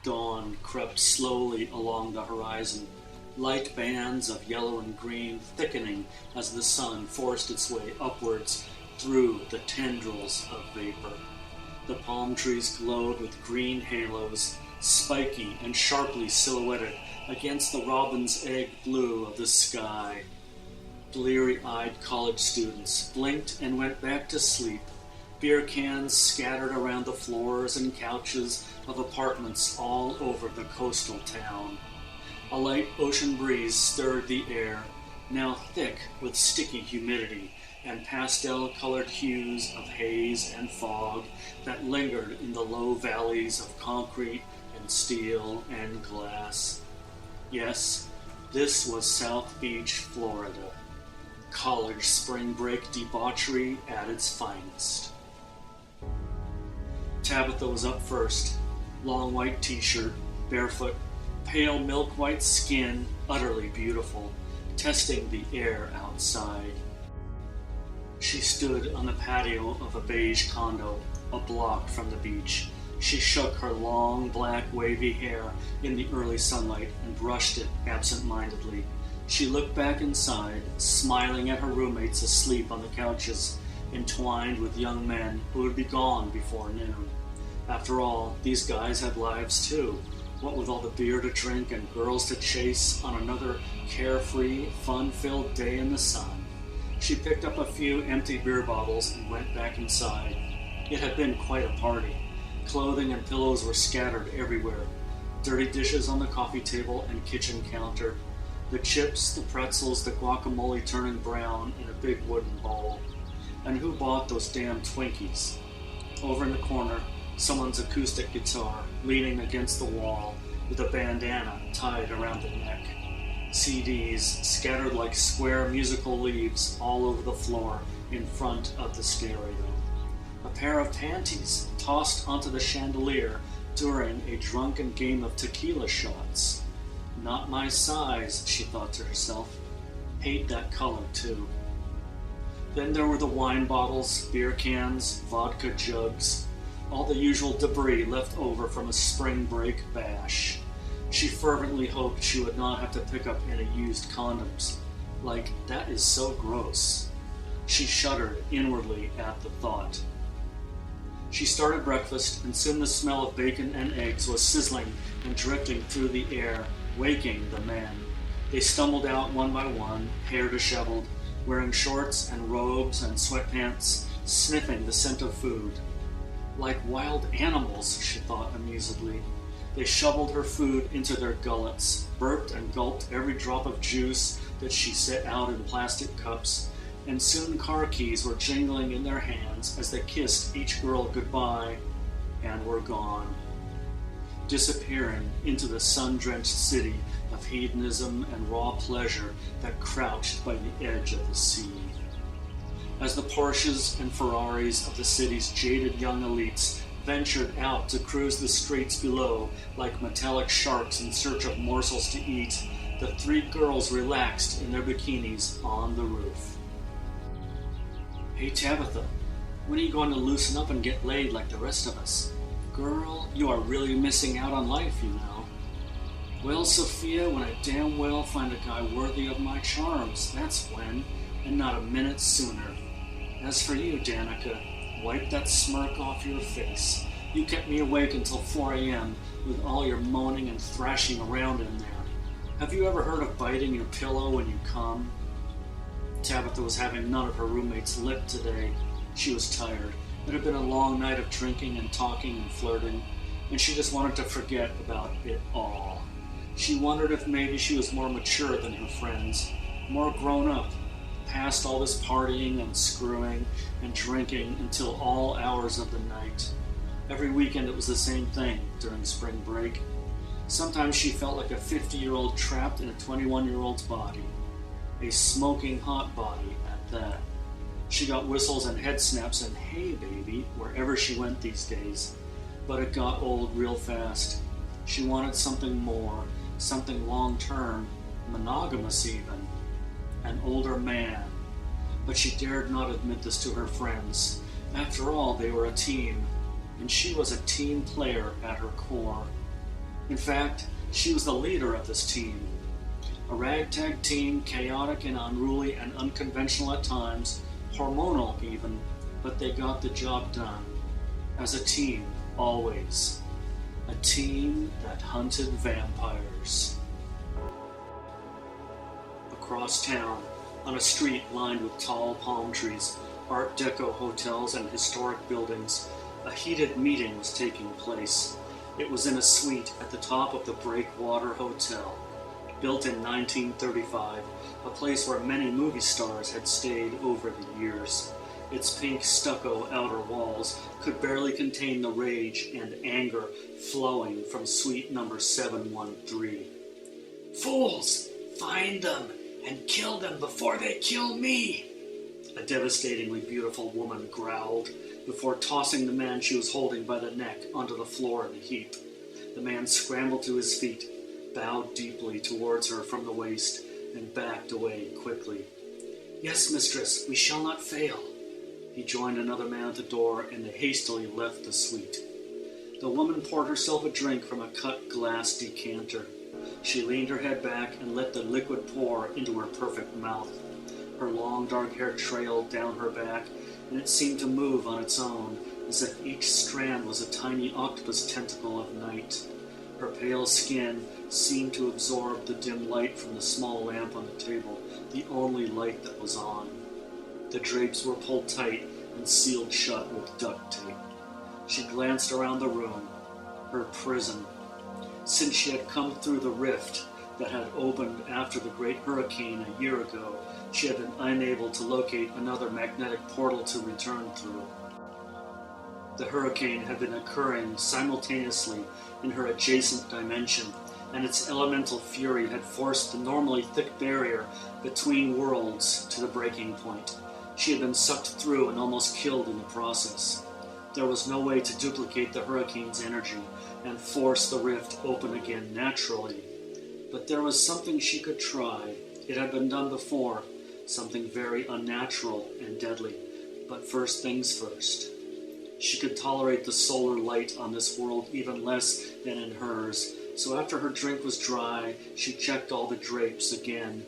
Dawn crept slowly along the horizon, light bands of yellow and green thickening as the sun forced its way upwards through the tendrils of vapor. The palm trees glowed with green halos, spiky and sharply silhouetted against the robin's egg blue of the sky. Bleary-eyed college students blinked and went back to sleep, beer cans scattered around the floors and couches of apartments all over the coastal town. A light ocean breeze stirred the air, now thick with sticky humidity and pastel-colored hues of haze and fog that lingered in the low valleys of concrete and steel and glass. Yes, this was South Beach, Florida. College spring break debauchery at its finest. Tabitha was up first, long white t-shirt, barefoot, pale milk-white skin, utterly beautiful, testing the air outside. She stood on the patio of a beige condo, a block from the beach. She shook her long, black, wavy hair in the early sunlight and brushed it absent-mindedly. She looked back inside, smiling at her roommates asleep on the couches, entwined with young men who would be gone before noon. After all, these guys had lives too, what with all the beer to drink and girls to chase on another carefree, fun-filled day in the sun. She picked up a few empty beer bottles and went back inside. It had been quite a party. Clothing and pillows were scattered everywhere. Dirty dishes on the coffee table and kitchen counter. The chips, the pretzels, the guacamole turning brown in a big wooden bowl. And who bought those damn Twinkies? Over in the corner, someone's acoustic guitar leaning against the wall with a bandana tied around the neck. CDs scattered like square musical leaves all over the floor in front of the stereo. A pair of panties tossed onto the chandelier during a drunken game of tequila shots. Not my size, she thought to herself. Hate that color, too. Then there were the wine bottles, beer cans, vodka jugs, all the usual debris left over from a spring break bash. She fervently hoped she would not have to pick up any used condoms. Like, that is so gross. She shuddered inwardly at the thought. She started breakfast, and soon the smell of bacon and eggs was sizzling and drifting through the air, waking the men. They stumbled out one by one, hair disheveled, wearing shorts and robes and sweatpants, sniffing the scent of food. Like wild animals, she thought amusedly. They shoveled her food into their gullets, burped and gulped every drop of juice that she set out in plastic cups, and soon car keys were jingling in their hands as they kissed each girl goodbye and were gone, disappearing into the sun-drenched city of hedonism and raw pleasure that crouched by the edge of the sea. As the Porsches and Ferraris of the city's jaded young elites ventured out to cruise the streets below like metallic sharks in search of morsels to eat, the three girls relaxed in their bikinis on the roof. Hey Tabitha, when are you going to loosen up and get laid like the rest of us? Girl, you are really missing out on life, you know. Well, Sophia, when I damn well find a guy worthy of my charms, that's when, and not a minute sooner. As for you, Danica, wipe that smirk off your face. You kept me awake until 4 a.m. with all your moaning and thrashing around in there. Have you ever heard of biting your pillow when you come? Tabitha was having none of her roommate's lip today. She was tired. It had been a long night of drinking and talking and flirting, and she just wanted to forget about it all. She wondered if maybe she was more mature than her friends, more grown up, past all this partying and screwing and drinking until all hours of the night. Every weekend it was the same thing during spring break. Sometimes she felt like a 50-year-old trapped in a 21-year-old's body. A smoking hot body at that. She got whistles and head snaps and hey baby wherever she went these days. But it got old real fast. She wanted something more, something long-term, monogamous even. An older man. But she dared not admit this to her friends. After all, they were a team, and she was a team player at her core. In fact, she was the leader of this team. A ragtag team, chaotic and unruly and unconventional at times, hormonal even, but they got the job done. As a team, always. A team that hunted vampires. Across town, on a street lined with tall palm trees, Art Deco hotels, and historic buildings, a heated meeting was taking place. It was in a suite at the top of the Breakwater Hotel. Built in 1935, a place where many movie stars had stayed over the years. Its pink stucco outer walls could barely contain the rage and anger flowing from suite number 713. "Fools! Find them and kill them before they kill me!" A devastatingly beautiful woman growled before tossing the man she was holding by the neck onto the floor in a heap. The man scrambled to his feet, bowed deeply towards her from the waist, and backed away quickly. "Yes, mistress, we shall not fail." He joined another man at the door, and they hastily left the suite. The woman poured herself a drink from a cut glass decanter. She leaned her head back and let the liquid pour into her perfect mouth. Her long dark hair trailed down her back, and it seemed to move on its own, as if each strand was a tiny octopus tentacle of night. Her pale skin seemed to absorb the dim light from the small lamp on the table, the only light that was on. The drapes were pulled tight and sealed shut with duct tape. She glanced around the room, her prison. Since she had come through the rift that had opened after the great hurricane a year ago, she had been unable to locate another magnetic portal to return through. The hurricane had been occurring simultaneously in her adjacent dimension, and its elemental fury had forced the normally thick barrier between worlds to the breaking point. She had been sucked through and almost killed in the process. There was no way to duplicate the hurricane's energy and force the rift open again naturally. But there was something she could try. It had been done before, something very unnatural and deadly. But first things first. She could tolerate the solar light on this world even less than in hers, so after her drink was dry, she checked all the drapes again,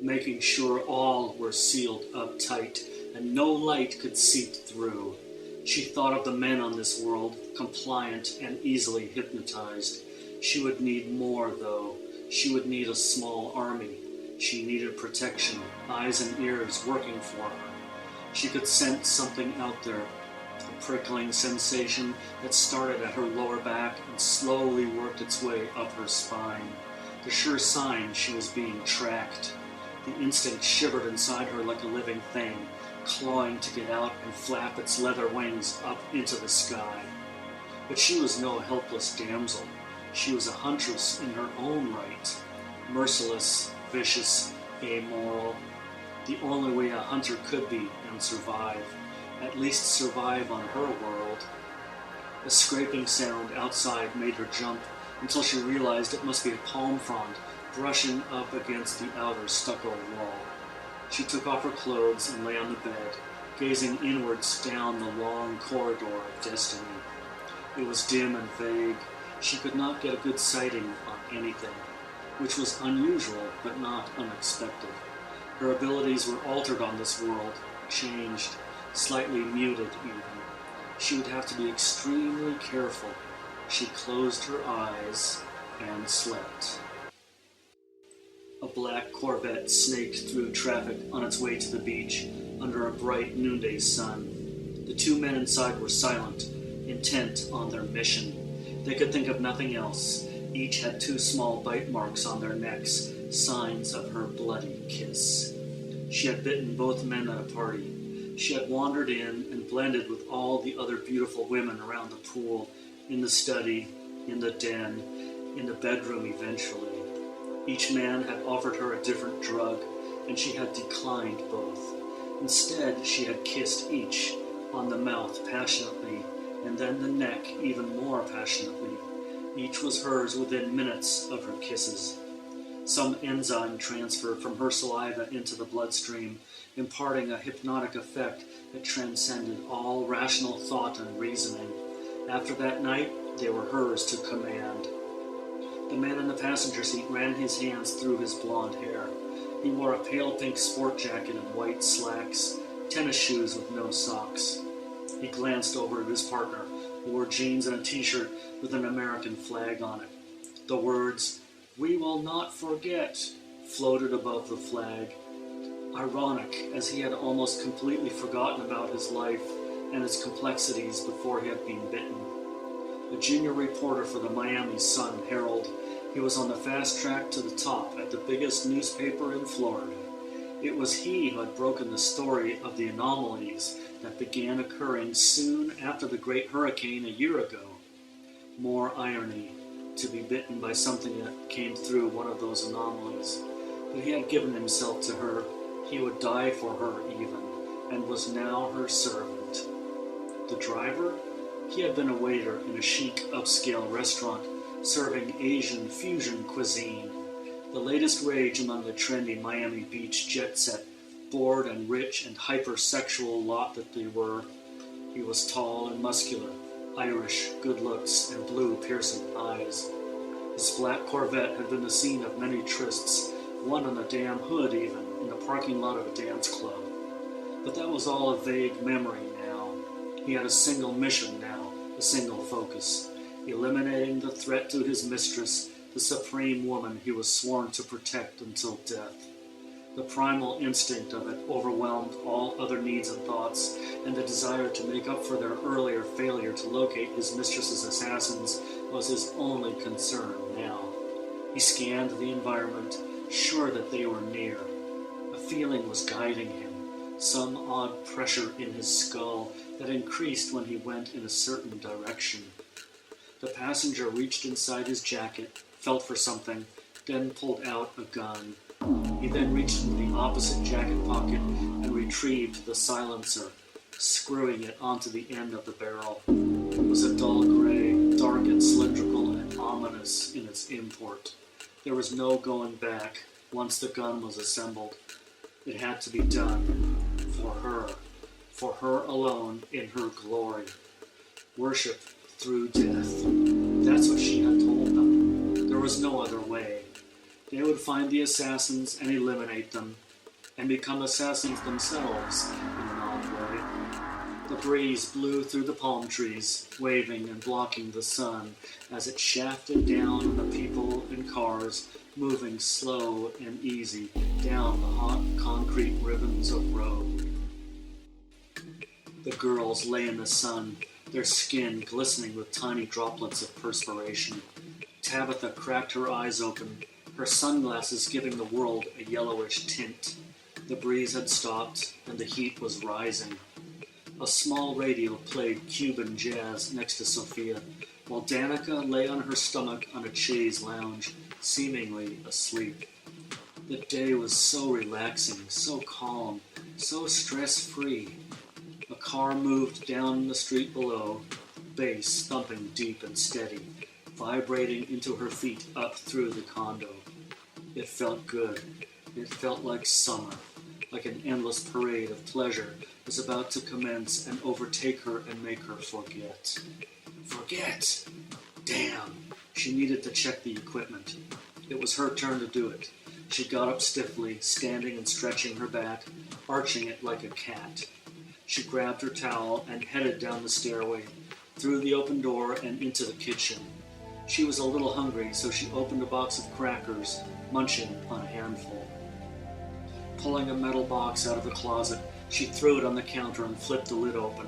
making sure all were sealed up tight and no light could seep through. She thought of the men on this world, compliant and easily hypnotized. She would need more, though. She would need a small army. She needed protection, eyes and ears working for her. She could sense something out there, a prickling sensation that started at her lower back and slowly worked its way up her spine. The sure sign she was being tracked. The instinct shivered inside her like a living thing, clawing to get out and flap its leather wings up into the sky. But she was no helpless damsel. She was a huntress in her own right. Merciless, vicious, amoral. The only way a hunter could be and survive. At least survive on her world. A scraping sound outside made her jump until she realized it must be a palm frond brushing up against the outer stucco wall. She took off her clothes and lay on the bed, gazing inwards down the long corridor of destiny. It was dim and vague. She could not get a good sighting on anything, which was unusual but not unexpected. Her abilities were altered on this world, changed, slightly muted even. She would have to be extremely careful. She closed her eyes and slept. A black Corvette snaked through traffic on its way to the beach under a bright noonday sun. The two men inside were silent, intent on their mission. They could think of nothing else. Each had 2 small bite marks on their necks, signs of her bloody kiss. She had bitten both men at a party. She had wandered in and blended with all the other beautiful women around the pool, in the study, in the den, in the bedroom eventually. Each man had offered her a different drug, and she had declined both. Instead, she had kissed each, on the mouth passionately, and then the neck even more passionately. Each was hers within minutes of her kisses. Some enzyme transferred from her saliva into the bloodstream, imparting a hypnotic effect that transcended all rational thought and reasoning. After that night, they were hers to command. The man in the passenger seat ran his hands through his blonde hair. He wore a pale pink sport jacket and white slacks, tennis shoes with no socks. He glanced over at his partner, who wore jeans and a t-shirt with an American flag on it. The words, "We will not forget," floated above the flag. Ironic, as he had almost completely forgotten about his life and its complexities before he had been bitten. A junior reporter for the Miami Sun-Herald, he was on the fast track to the top at the biggest newspaper in Florida. It was he who had broken the story of the anomalies that began occurring soon after the great hurricane a year ago. More irony, to be bitten by something that came through one of those anomalies. But he had given himself to her. He would die for her even, and was now her servant. The driver? He had been a waiter in a chic, upscale restaurant serving Asian fusion cuisine, the latest rage among the trendy Miami Beach jet set, bored and rich and hypersexual lot that they were. He was tall and muscular, Irish, good looks, and blue, piercing eyes. His black Corvette had been the scene of many trysts, one on the damn hood even, in the parking lot of a dance club. But that was all a vague memory now. He had a single mission now, a single focus, eliminating the threat to his mistress, the supreme woman he was sworn to protect until death. The primal instinct of it overwhelmed all other needs and thoughts, and the desire to make up for their earlier failure to locate his mistress's assassins was his only concern now. He scanned the environment, sure that they were near. A feeling was guiding him, some odd pressure in his skull that increased when he went in a certain direction. The passenger reached inside his jacket, felt for something, then pulled out a gun. He then reached into the opposite jacket pocket and retrieved the silencer, screwing it onto the end of the barrel. It was a dull gray, dark and cylindrical and ominous in its import. There was no going back once the gun was assembled. It had to be done for her alone in her glory. Worship through death. That's what she had told them. There was no other way. They would find the assassins and eliminate them, and become assassins themselves in an odd way. The breeze blew through the palm trees, waving and blocking the sun as it shafted down on the people and cars, moving slow and easy down the hot concrete ribbons of road. The girls lay in the sun, their skin glistening with tiny droplets of perspiration. Tabitha cracked her eyes open, her sunglasses giving the world a yellowish tint. The breeze had stopped, and the heat was rising. A small radio played Cuban jazz next to Sophia, while Danica lay on her stomach on a chaise lounge, seemingly asleep. The day was so relaxing, so calm, so stress-free. A car moved down the street below, bass thumping deep and steady, vibrating into her feet up through the condo. It felt good. It felt like summer, like an endless parade of pleasure was about to commence and overtake her and make her forget. Forget! Damn! She needed to check the equipment. It was her turn to do it. She got up stiffly, standing and stretching her back, arching it like a cat. She grabbed her towel and headed down the stairway, through the open door and into the kitchen. She was a little hungry, so she opened a box of crackers, munching on a handful. Pulling a metal box out of the closet, she threw it on the counter and flipped the lid open.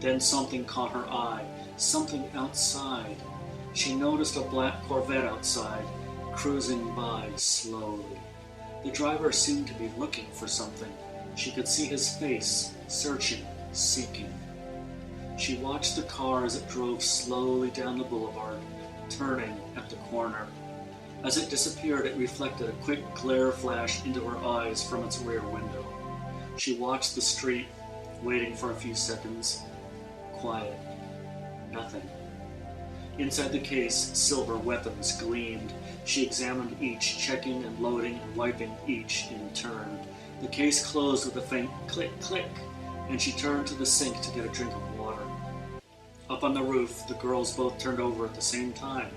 Then something caught her eye, something outside. She noticed a black Corvette outside, cruising by slowly. The driver seemed to be looking for something. She could see his face, searching, seeking. She watched the car as it drove slowly down the boulevard, turning at the corner. As it disappeared, it reflected a quick glare flash into her eyes from its rear window. She watched the street, waiting for a few seconds. Quiet. Nothing. Inside the case, silver weapons gleamed. She examined each, checking and loading and wiping each in turn. The case closed with a faint click, click, and she turned to the sink to get a drink of water. Up on the roof, the girls both turned over at the same time.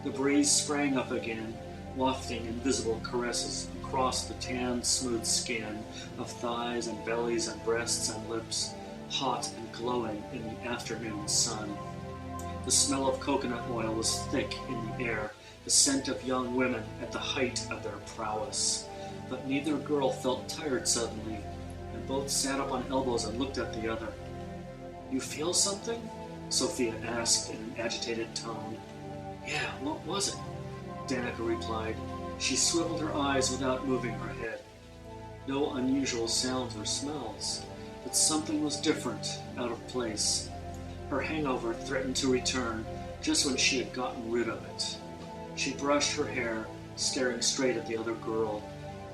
The breeze sprang up again, wafting invisible caresses across the tanned, smooth skin of thighs and bellies and breasts and lips, hot and glowing in the afternoon sun. The smell of coconut oil was thick in the air, the scent of young women at the height of their prowess. But neither girl felt tired suddenly, and both sat up on elbows and looked at the other. "You feel something?" Sophia asked in an agitated tone. "Yeah, what was it?" Danica replied. She swiveled her eyes without moving her head. No unusual sounds or smells, but something was different, out of place. Her hangover threatened to return just when she had gotten rid of it. She brushed her hair, staring straight at the other girl.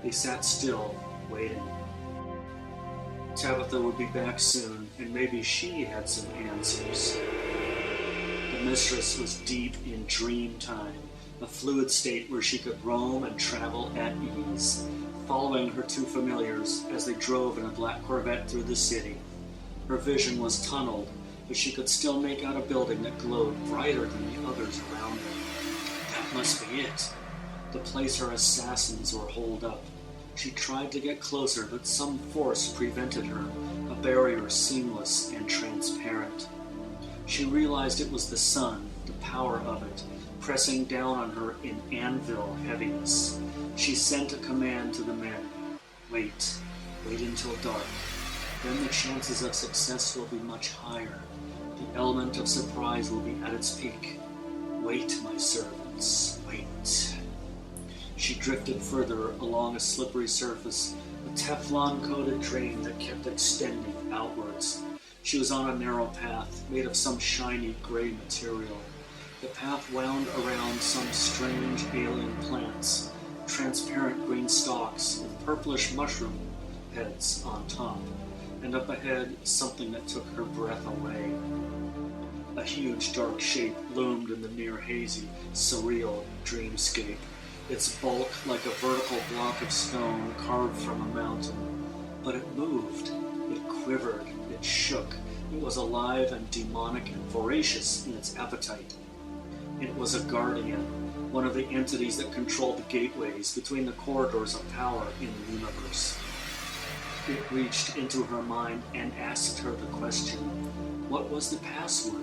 They sat still, waiting. Tabitha would be back soon, and maybe she had some answers. The mistress was deep in dream time, a fluid state where she could roam and travel at ease, following her two familiars as they drove in a black Corvette through the city. Her vision was tunneled, but she could still make out a building that glowed brighter than the others around her. That must be it. The place her assassins were holed up. She tried to get closer, but some force prevented her, a barrier seamless and transparent. She realized it was the sun, the power of it, pressing down on her in anvil heaviness. She sent a command to the men. Wait until dark. Then the chances of success will be much higher. The element of surprise will be at its peak. Wait, my servants, wait. She drifted further along a slippery surface, a Teflon-coated drain that kept extending outwards. She was on a narrow path, made of some shiny gray material. The path wound around some strange alien plants, transparent green stalks with purplish mushroom heads on top, and up ahead something that took her breath away. A huge dark shape loomed in the near hazy, surreal dreamscape, its bulk like a vertical block of stone carved from a mountain. But it moved, it quivered, it shook. It was alive and demonic and voracious in its appetite. It was a guardian, one of the entities that controlled the gateways between the corridors of power in the universe. It reached into her mind and asked her the question, what was the password?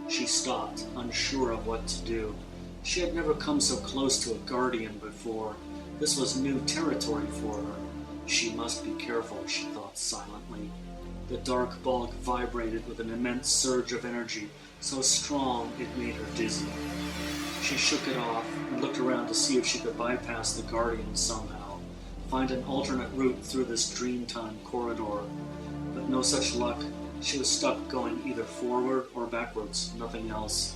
She stopped, unsure of what to do. She had never come so close to a guardian before. This was new territory for her. She must be careful, she thought silently. The dark bulk vibrated with an immense surge of energy, so strong it made her dizzy. She shook it off and looked around to see if she could bypass the guardian somehow, find an alternate route through this dreamtime corridor. But no such luck. She was stuck going either forward or backwards, nothing else.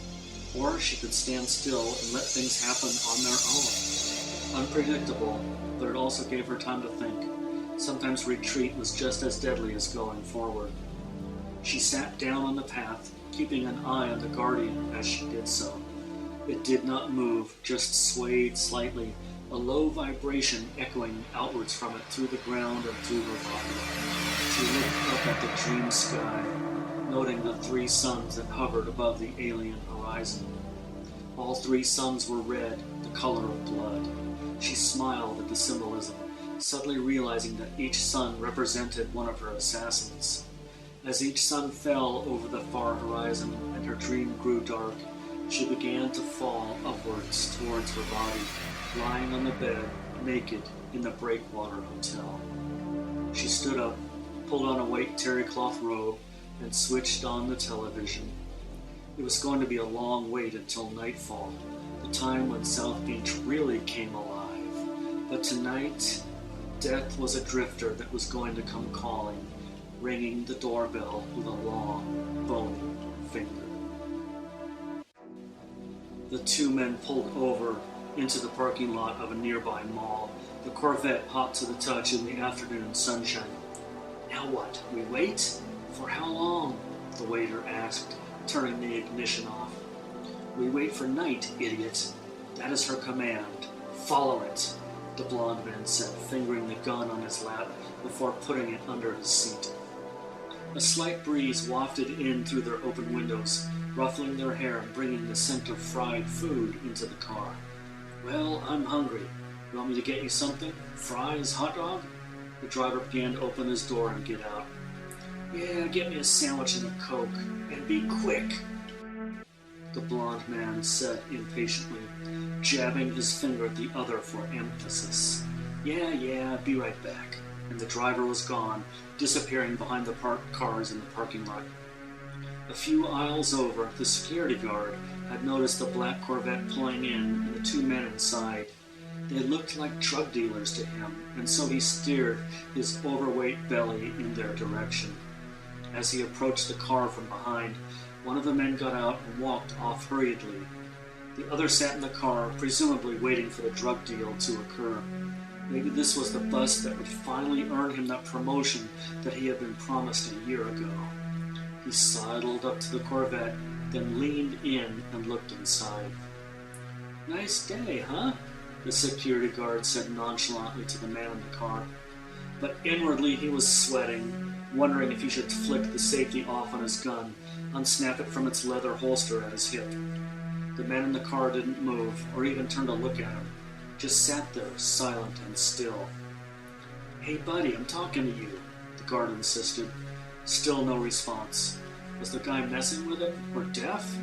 Or she could stand still and let things happen on their own. Unpredictable, but it also gave her time to think. Sometimes retreat was just as deadly as going forward. She sat down on the path, keeping an eye on the guardian as she did so. It did not move, just swayed slightly, a low vibration echoing outwards from it through the ground and through her body. She looked up at the dream sky, noting the 3 suns that hovered above the alien horizon. All 3 suns were red, the color of blood. She smiled at the symbolism, suddenly realizing that each sun represented one of her assassins. As each sun fell over the far horizon and her dream grew dark, she began to fall upwards towards her body, lying on the bed, naked, in the Breakwater Hotel. She stood up, pulled on a white terry cloth robe, and switched on the television. It was going to be a long wait until nightfall, the time when South Beach really came alive. But tonight, death was a drifter that was going to come calling, ringing the doorbell with a long, bony finger. The 2 men pulled over into the parking lot of a nearby mall, the Corvette hot to the touch in the afternoon sunshine. Now what? We wait? For how long? The waiter asked, turning the ignition off. We wait for night, idiot. That is her command. Follow it, the blond man said, fingering the gun on his lap before putting it under his seat. A slight breeze wafted in through their open windows, ruffling their hair and bringing the scent of fried food into the car. "Well, I'm hungry. You want me to get you something? Fries, hot dog?" The driver began to open his door and get out. "Yeah, get me a sandwich and a Coke. And be quick," the blond man said impatiently, jabbing his finger at the other for emphasis. Yeah, be right back." And the driver was gone, disappearing behind the parked cars in the parking lot. A few aisles over, the security guard had noticed the black Corvette pulling in and the two men inside. They looked like drug dealers to him, and so he steered his overweight belly in their direction. As he approached the car from behind, one of the men got out and walked off hurriedly. The other sat in the car, presumably waiting for the drug deal to occur. Maybe this was the bus that would finally earn him that promotion that he had been promised a year ago. He sidled up to the Corvette, then leaned in and looked inside. "Nice day, huh?" the security guard said nonchalantly to the man in the car. But inwardly he was sweating, wondering if he should flick the safety off on his gun, unsnap it from its leather holster at his hip. The man in the car didn't move, or even turn to look at him, just sat there, silent and still. "Hey buddy, I'm talking to you," the guard insisted. Still no response. Was the guy messing with him, or deaf?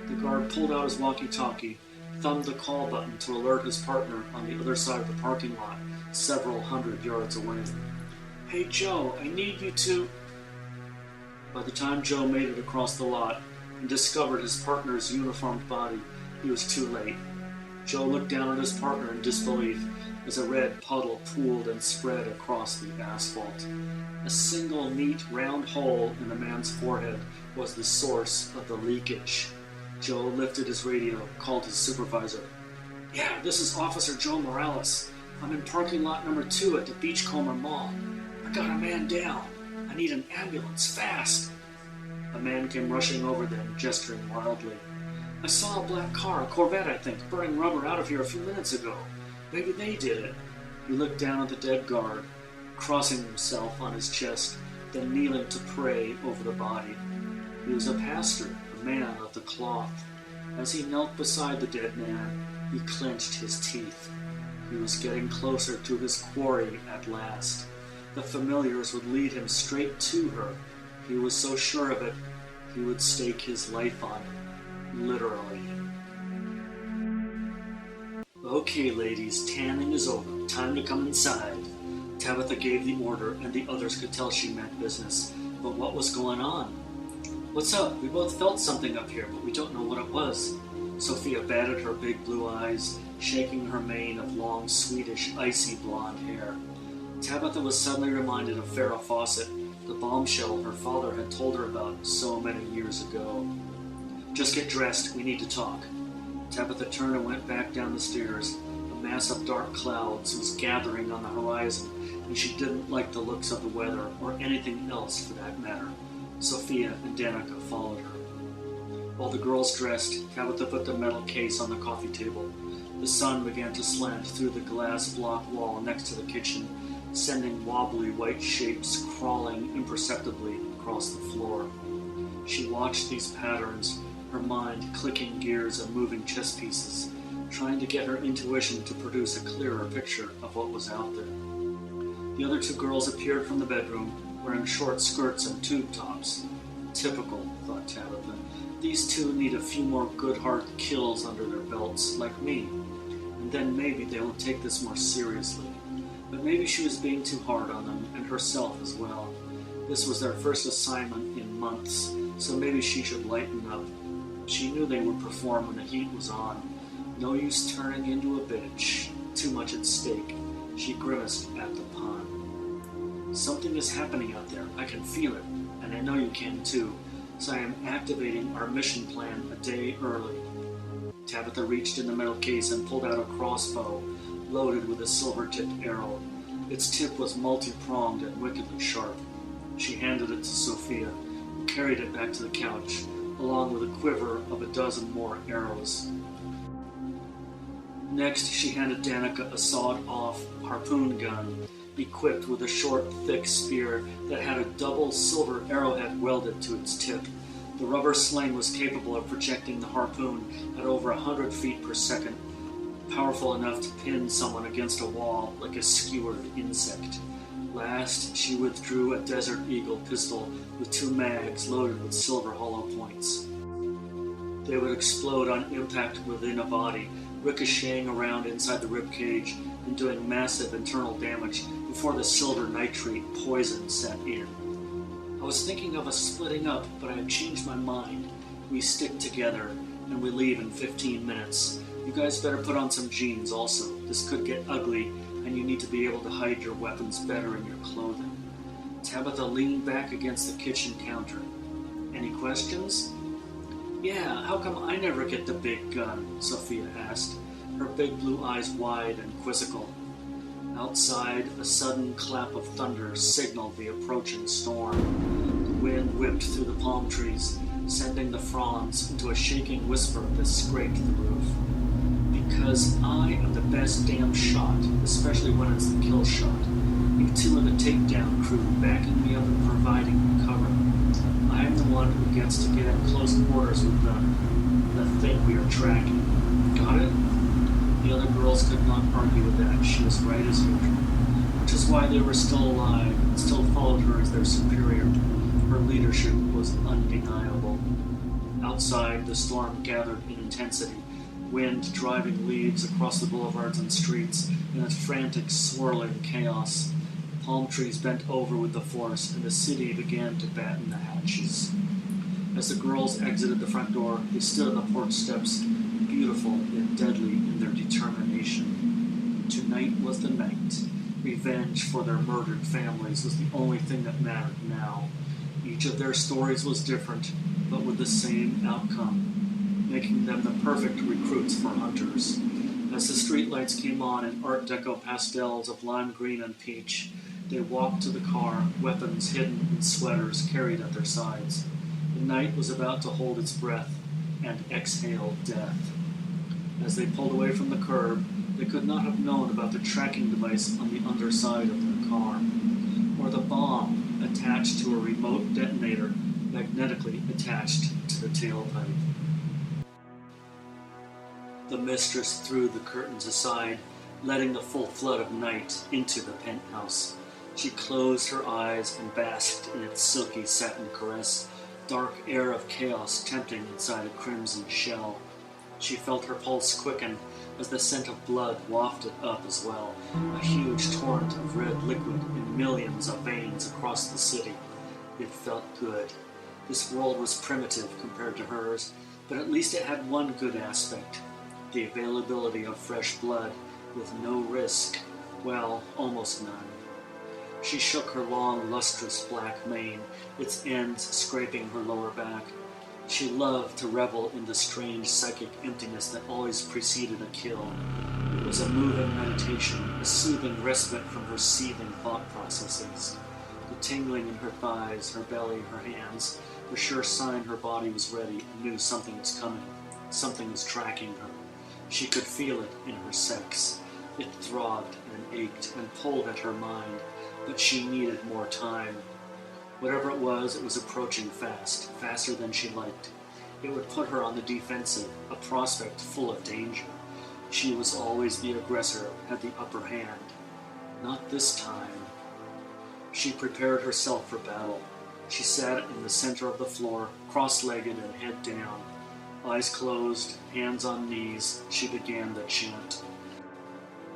The guard pulled out his walkie-talkie, thumbed the call button to alert his partner on the other side of the parking lot, several hundred yards away. "Hey Joe, I need you to..." By the time Joe made it across the lot and discovered his partner's uniformed body, he was too late. Joe looked down at his partner in disbelief as a red puddle pooled and spread across the asphalt. A single neat round hole in the man's forehead was the source of the leakage. Joe lifted his radio, called his supervisor. "Yeah, this is Officer Joe Morales. I'm in parking lot number 2 at the Beachcomber Mall. I got a man down. I need an ambulance, fast." A man came rushing over them, gesturing wildly. "I saw a black car, a Corvette I think, burning rubber out of here a few minutes ago. Maybe they did it." He looked down at the dead guard, crossing himself on his chest, then kneeling to pray over the body. He was a pastor, a man of the cloth. As he knelt beside the dead man, he clenched his teeth. He was getting closer to his quarry at last. The familiars would lead him straight to her. He was so sure of it, he would stake his life on it. Literally. "Okay, ladies, tanning is over. Time to come inside." Tabitha gave the order, and the others could tell she meant business. But what was going on? "What's up? We both felt something up here, but we don't know what it was." Sophia batted her big blue eyes, shaking her mane of long, Swedish, icy blonde hair. Tabitha was suddenly reminded of Farrah Fawcett, the bombshell her father had told her about so many years ago. "Just get dressed. We need to talk." Tabitha turned and went back down the stairs. A mass of dark clouds was gathering on the horizon, and she didn't like the looks of the weather, or anything else for that matter. Sophia and Danica followed her. While the girls dressed, Tabitha put the metal case on the coffee table. The sun began to slant through the glass block wall next to the kitchen, sending wobbly white shapes crawling imperceptibly across the floor. She watched these patterns, her mind clicking gears and moving chess pieces, trying to get her intuition to produce a clearer picture of what was out there. The other two girls appeared from the bedroom, wearing short skirts and tube tops. Typical, thought Tabitha. These two need a few more good hard kills under their belts, like me, and then maybe they will take this more seriously. But maybe she was being too hard on them, and herself as well. This was their first assignment in months, so maybe she should lighten up. She knew they would perform when the heat was on. No use turning into a bitch. Too much at stake. She grimaced at the pun. "Something is happening out there. I can feel it, and I know you can too. So I am activating our mission plan a day early." Tabitha reached in the metal case and pulled out a crossbow, loaded with a silver-tipped arrow. Its tip was multi-pronged and wickedly sharp. She handed it to Sophia, who carried it back to the couch, along with a quiver of a dozen more arrows. Next, she handed Danica a sawed-off harpoon gun, equipped with a short, thick spear that had a double silver arrowhead welded to its tip. The rubber sling was capable of projecting the harpoon at over 100 feet per second, powerful enough to pin someone against a wall like a skewered insect. Last, she withdrew a Desert Eagle pistol with 2 mags loaded with silver hollow points. They would explode on impact within a body, ricocheting around inside the rib cage and doing massive internal damage before the silver nitrate poison set in. I was thinking of us splitting up, but I have changed my mind. We stick together, and we leave in 15 minutes. You guys better put on some jeans also. This could get ugly, and you need to be able to hide your weapons better in your clothing. Tabitha leaned back against the kitchen counter. Any questions? Yeah, how come I never get the big gun? Sophia asked, her big blue eyes wide and quizzical. Outside, a sudden clap of thunder signaled the approaching storm. The wind whipped through the palm trees, sending the fronds into a shaking whisper that scraped the roof. Because I am the best damn shot, especially when it's the kill shot. You two are the takedown crew, backing me up and providing me cover. I am the one who gets to get in close quarters with the thing we are tracking. Got it? The other girls could not argue with that. She was right as usual. Which is why they were still alive and still followed her as their superior. Her leadership was undeniable. Outside, the storm gathered in intensity, wind driving leaves across the boulevards and streets in a frantic, swirling chaos. Palm trees bent over with the force, and the city began to batten the hatches. As the girls exited the front door, they stood on the porch steps, beautiful yet deadly in their determination. Tonight was the night. Revenge for their murdered families was the only thing that mattered now. Each of their stories was different, but with the same outcome, making them the perfect recruits for hunters. As the streetlights came on in Art Deco pastels of lime green and peach, they walked to the car, weapons hidden in sweaters carried at their sides. The night was about to hold its breath and exhale death. As they pulled away from the curb, they could not have known about the tracking device on the underside of their car, or the bomb attached to a remote detonator magnetically attached to the tailpipe. The mistress threw the curtains aside, letting the full flood of night into the penthouse. She closed her eyes and basked in its silky satin caress, dark air of chaos tempting inside a crimson shell. She felt her pulse quicken as the scent of blood wafted up as well, a huge torrent of red liquid in millions of veins across the city. It felt good. This world was primitive compared to hers, but at least it had one good aspect: the availability of fresh blood with no risk, well, almost none. She shook her long, lustrous black mane, its ends scraping her lower back. She loved to revel in the strange psychic emptiness that always preceded a kill. It was a moving meditation, a soothing respite from her seething thought processes. The tingling in her thighs, her belly, her hands, the sure sign her body was ready and knew something was coming. Something was tracking her. She could feel it in her sex. It throbbed and ached and pulled at her mind, but she needed more time. Whatever it was approaching fast, faster than she liked. It would put her on the defensive, a prospect full of danger. She was always the aggressor, had the upper hand. Not this time. She prepared herself for battle. She sat in the center of the floor, cross-legged and head down. Eyes closed, hands on knees, she began the chant.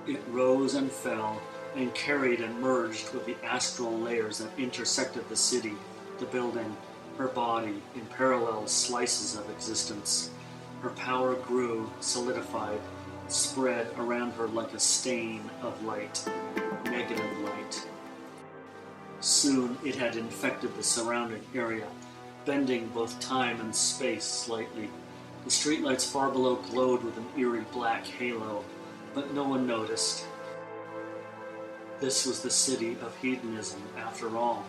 It rose and fell, and carried and merged with the astral layers that intersected the city, the building, her body in parallel slices of existence. Her power grew, solidified, spread around her like a stain of light, negative light. Soon it had infected the surrounding area, bending both time and space slightly. The streetlights far below glowed with an eerie black halo, but no one noticed. This was the city of hedonism, after all,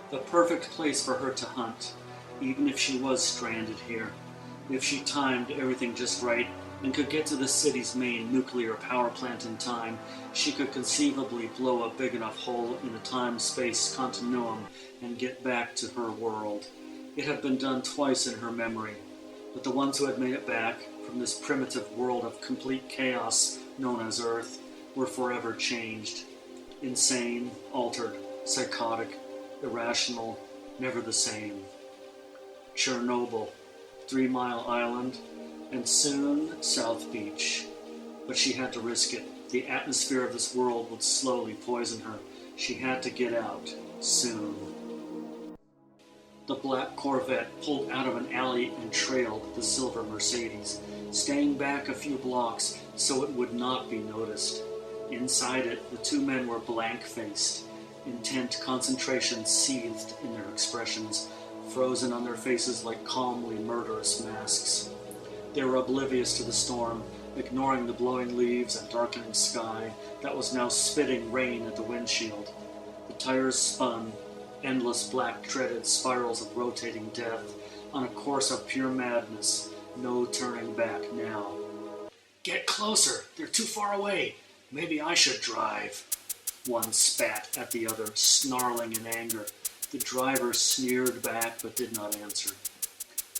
the perfect place for her to hunt, even if she was stranded here. If she timed everything just right and could get to the city's main nuclear power plant in time, she could conceivably blow a big enough hole in the time-space continuum and get back to her world. It had been done twice in her memory, but the ones who had made it back from this primitive world of complete chaos known as Earth were forever changed. Insane, altered, psychotic, irrational, never the same. Chernobyl, 3 Mile Island, and soon South Beach. But she had to risk it. The atmosphere of this world would slowly poison her. She had to get out, soon. The black Corvette pulled out of an alley and trailed the silver Mercedes, staying back a few blocks so it would not be noticed. Inside it, the two men were blank-faced. Intent concentration seethed in their expressions, frozen on their faces like calmly murderous masks. They were oblivious to the storm, ignoring the blowing leaves and darkening sky that was now spitting rain at the windshield. The tires spun, endless black treaded spirals of rotating death, on a course of pure madness, no turning back now. "Get closer! They're too far away! Maybe I should drive." One spat at the other, snarling in anger. The driver sneered back but did not answer.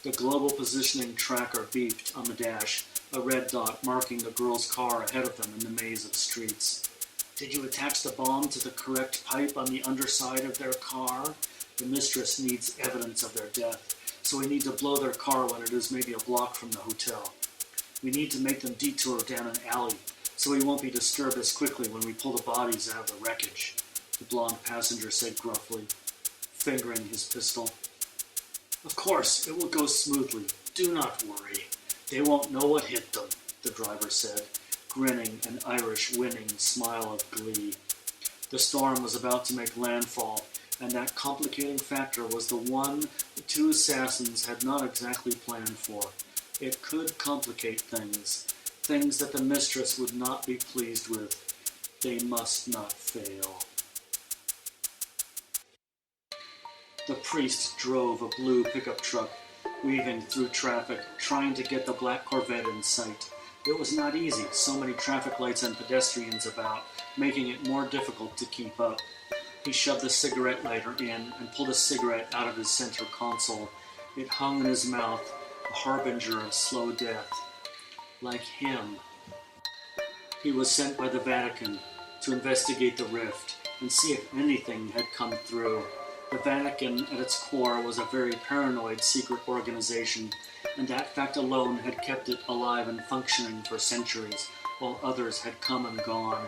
The global positioning tracker beeped on the dash, a red dot marking the girl's car ahead of them in the maze of streets. "Did you attach the bomb to the correct pipe on the underside of their car? The mistress needs evidence of their death, so we need to blow their car when it is maybe a block from the hotel. We need to make them detour down an alley, so we won't be disturbed as quickly when we pull the bodies out of the wreckage," the blonde passenger said gruffly, fingering his pistol. "Of course, it will go smoothly. Do not worry. They won't know what hit them," the driver said, grinning an Irish winning smile of glee. The storm was about to make landfall, and that complicating factor was the one the two assassins had not exactly planned for. It could complicate things that the mistress would not be pleased with. They must not fail. The priest drove a blue pickup truck, weaving through traffic, trying to get the black Corvette in sight. It was not easy, so many traffic lights and pedestrians about, making it more difficult to keep up. He shoved the cigarette lighter in and pulled a cigarette out of his center console. It hung in his mouth, a harbinger of slow death. Like him. He was sent by the Vatican to investigate the rift and see if anything had come through. The Vatican, at its core, was a very paranoid secret organization, and that fact alone had kept it alive and functioning for centuries, while others had come and gone.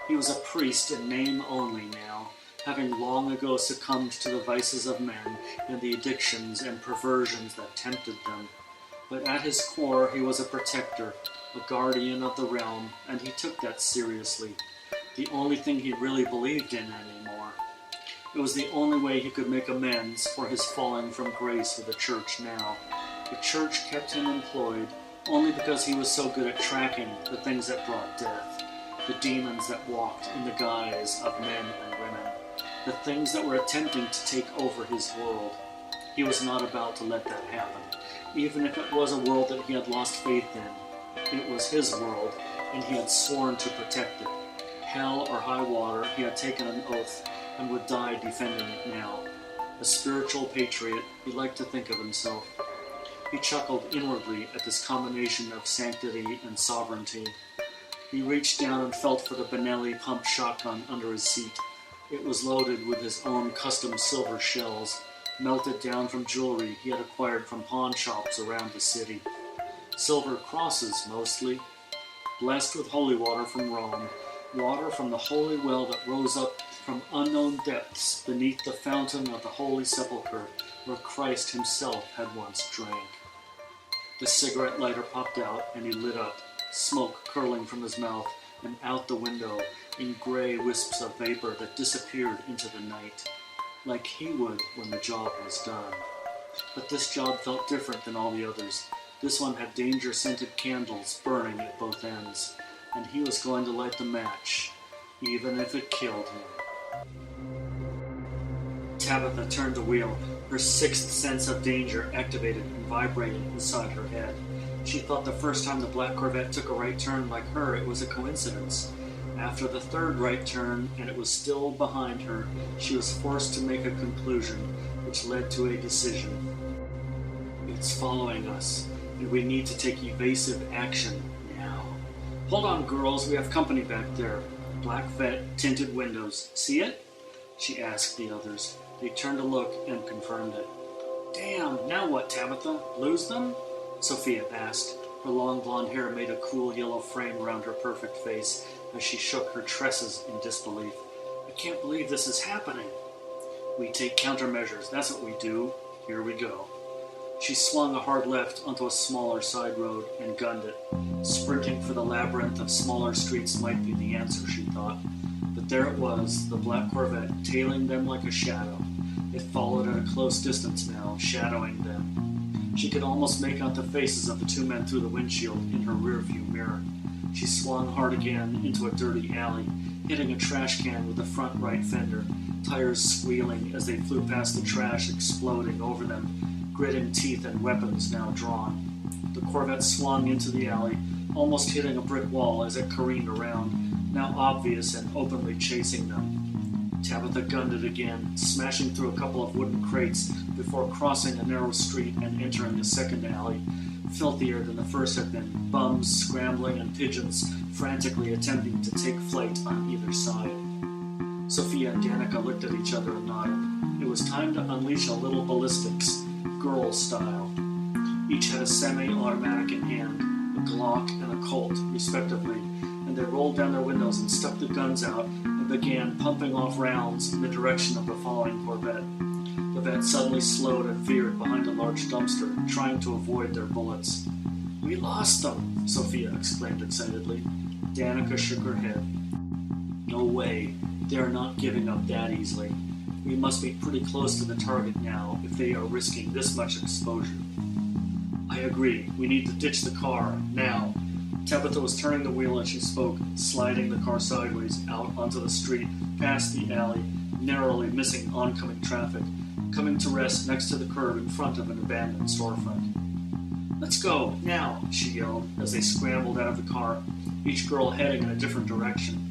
He was a priest in name only now, having long ago succumbed to the vices of men and the addictions and perversions that tempted them. But at his core, he was a protector, a guardian of the realm, and he took that seriously. The only thing he really believed in anymore. It was the only way he could make amends for his falling from grace with the church now. The church kept him employed only because he was so good at tracking the things that brought death, the demons that walked in the guise of men and women, the things that were attempting to take over his world. He was not about to let that happen, even if it was a world that he had lost faith in. It was his world, and he had sworn to protect it. Hell or high water, he had taken an oath and would die defending it now. A spiritual patriot, he liked to think of himself. He chuckled inwardly at this combination of sanctity and sovereignty. He reached down and felt for the Benelli pump shotgun under his seat. It was loaded with his own custom silver shells, melted down from jewelry he had acquired from pawn shops around the city. Silver crosses, mostly. Blessed with holy water from Rome, water from the holy well that rose up from unknown depths beneath the fountain of the Holy Sepulchre, where Christ himself had once drank. The cigarette lighter popped out, and he lit up, smoke curling from his mouth and out the window in gray wisps of vapor that disappeared into the night, like he would when the job was done. But this job felt different than all the others. This one had danger-scented candles burning at both ends, and he was going to light the match, even if it killed him. Tabitha turned the wheel, her sixth sense of danger activated and vibrating inside her head. She thought the first time the black Corvette took a right turn like her, it was a coincidence. After the third right turn, and it was still behind her, she was forced to make a conclusion, which led to a decision. It's following us, and we need to take evasive action now. Hold on, girls, we have company back there. Black vet, tinted windows. See it? She asked the others. They turned to look and confirmed it. Damn, now what, Tabitha? Lose them? Sophia asked. Her long blonde hair made a cool yellow frame around her perfect face as she shook her tresses in disbelief. I can't believe this is happening. We take countermeasures, that's what we do. Here we go. She swung a hard left onto a smaller side road and gunned it. Sprinting for the labyrinth of smaller streets might be the answer, she thought. But there it was, the black Corvette, tailing them like a shadow. It followed at a close distance now, shadowing them. She could almost make out the faces of the two men through the windshield in her rearview mirror. She swung hard again into a dirty alley, hitting a trash can with the front right fender, tires squealing as they flew past the trash exploding over them, gritting teeth and weapons now drawn. The Corvette swung into the alley, almost hitting a brick wall as it careened around, now obvious and openly chasing them. Tabitha gunned it again, smashing through a couple of wooden crates before crossing a narrow street and entering a second alley, filthier than the first had been, bums scrambling and pigeons frantically attempting to take flight on either side. Sophia and Danica looked at each other and nodded. It was time to unleash a little ballistics, girl style. Each had a semi-automatic in hand, a Glock and a Colt, respectively, and they rolled down their windows and stuck the guns out and began pumping off rounds in the direction of the following Corvette. The vet suddenly slowed and veered behind a large dumpster, trying to avoid their bullets. We lost them, Sophia exclaimed excitedly. Danica shook her head. No way. They are not giving up that easily. We must be pretty close to the target now if they are risking this much exposure. I agree. We need to ditch the car, now. Tabitha was turning the wheel as she spoke, sliding the car sideways out onto the street, past the alley, narrowly missing oncoming traffic, coming to rest next to the curb in front of an abandoned storefront. Let's go, now, she yelled as they scrambled out of the car, each girl heading in a different direction.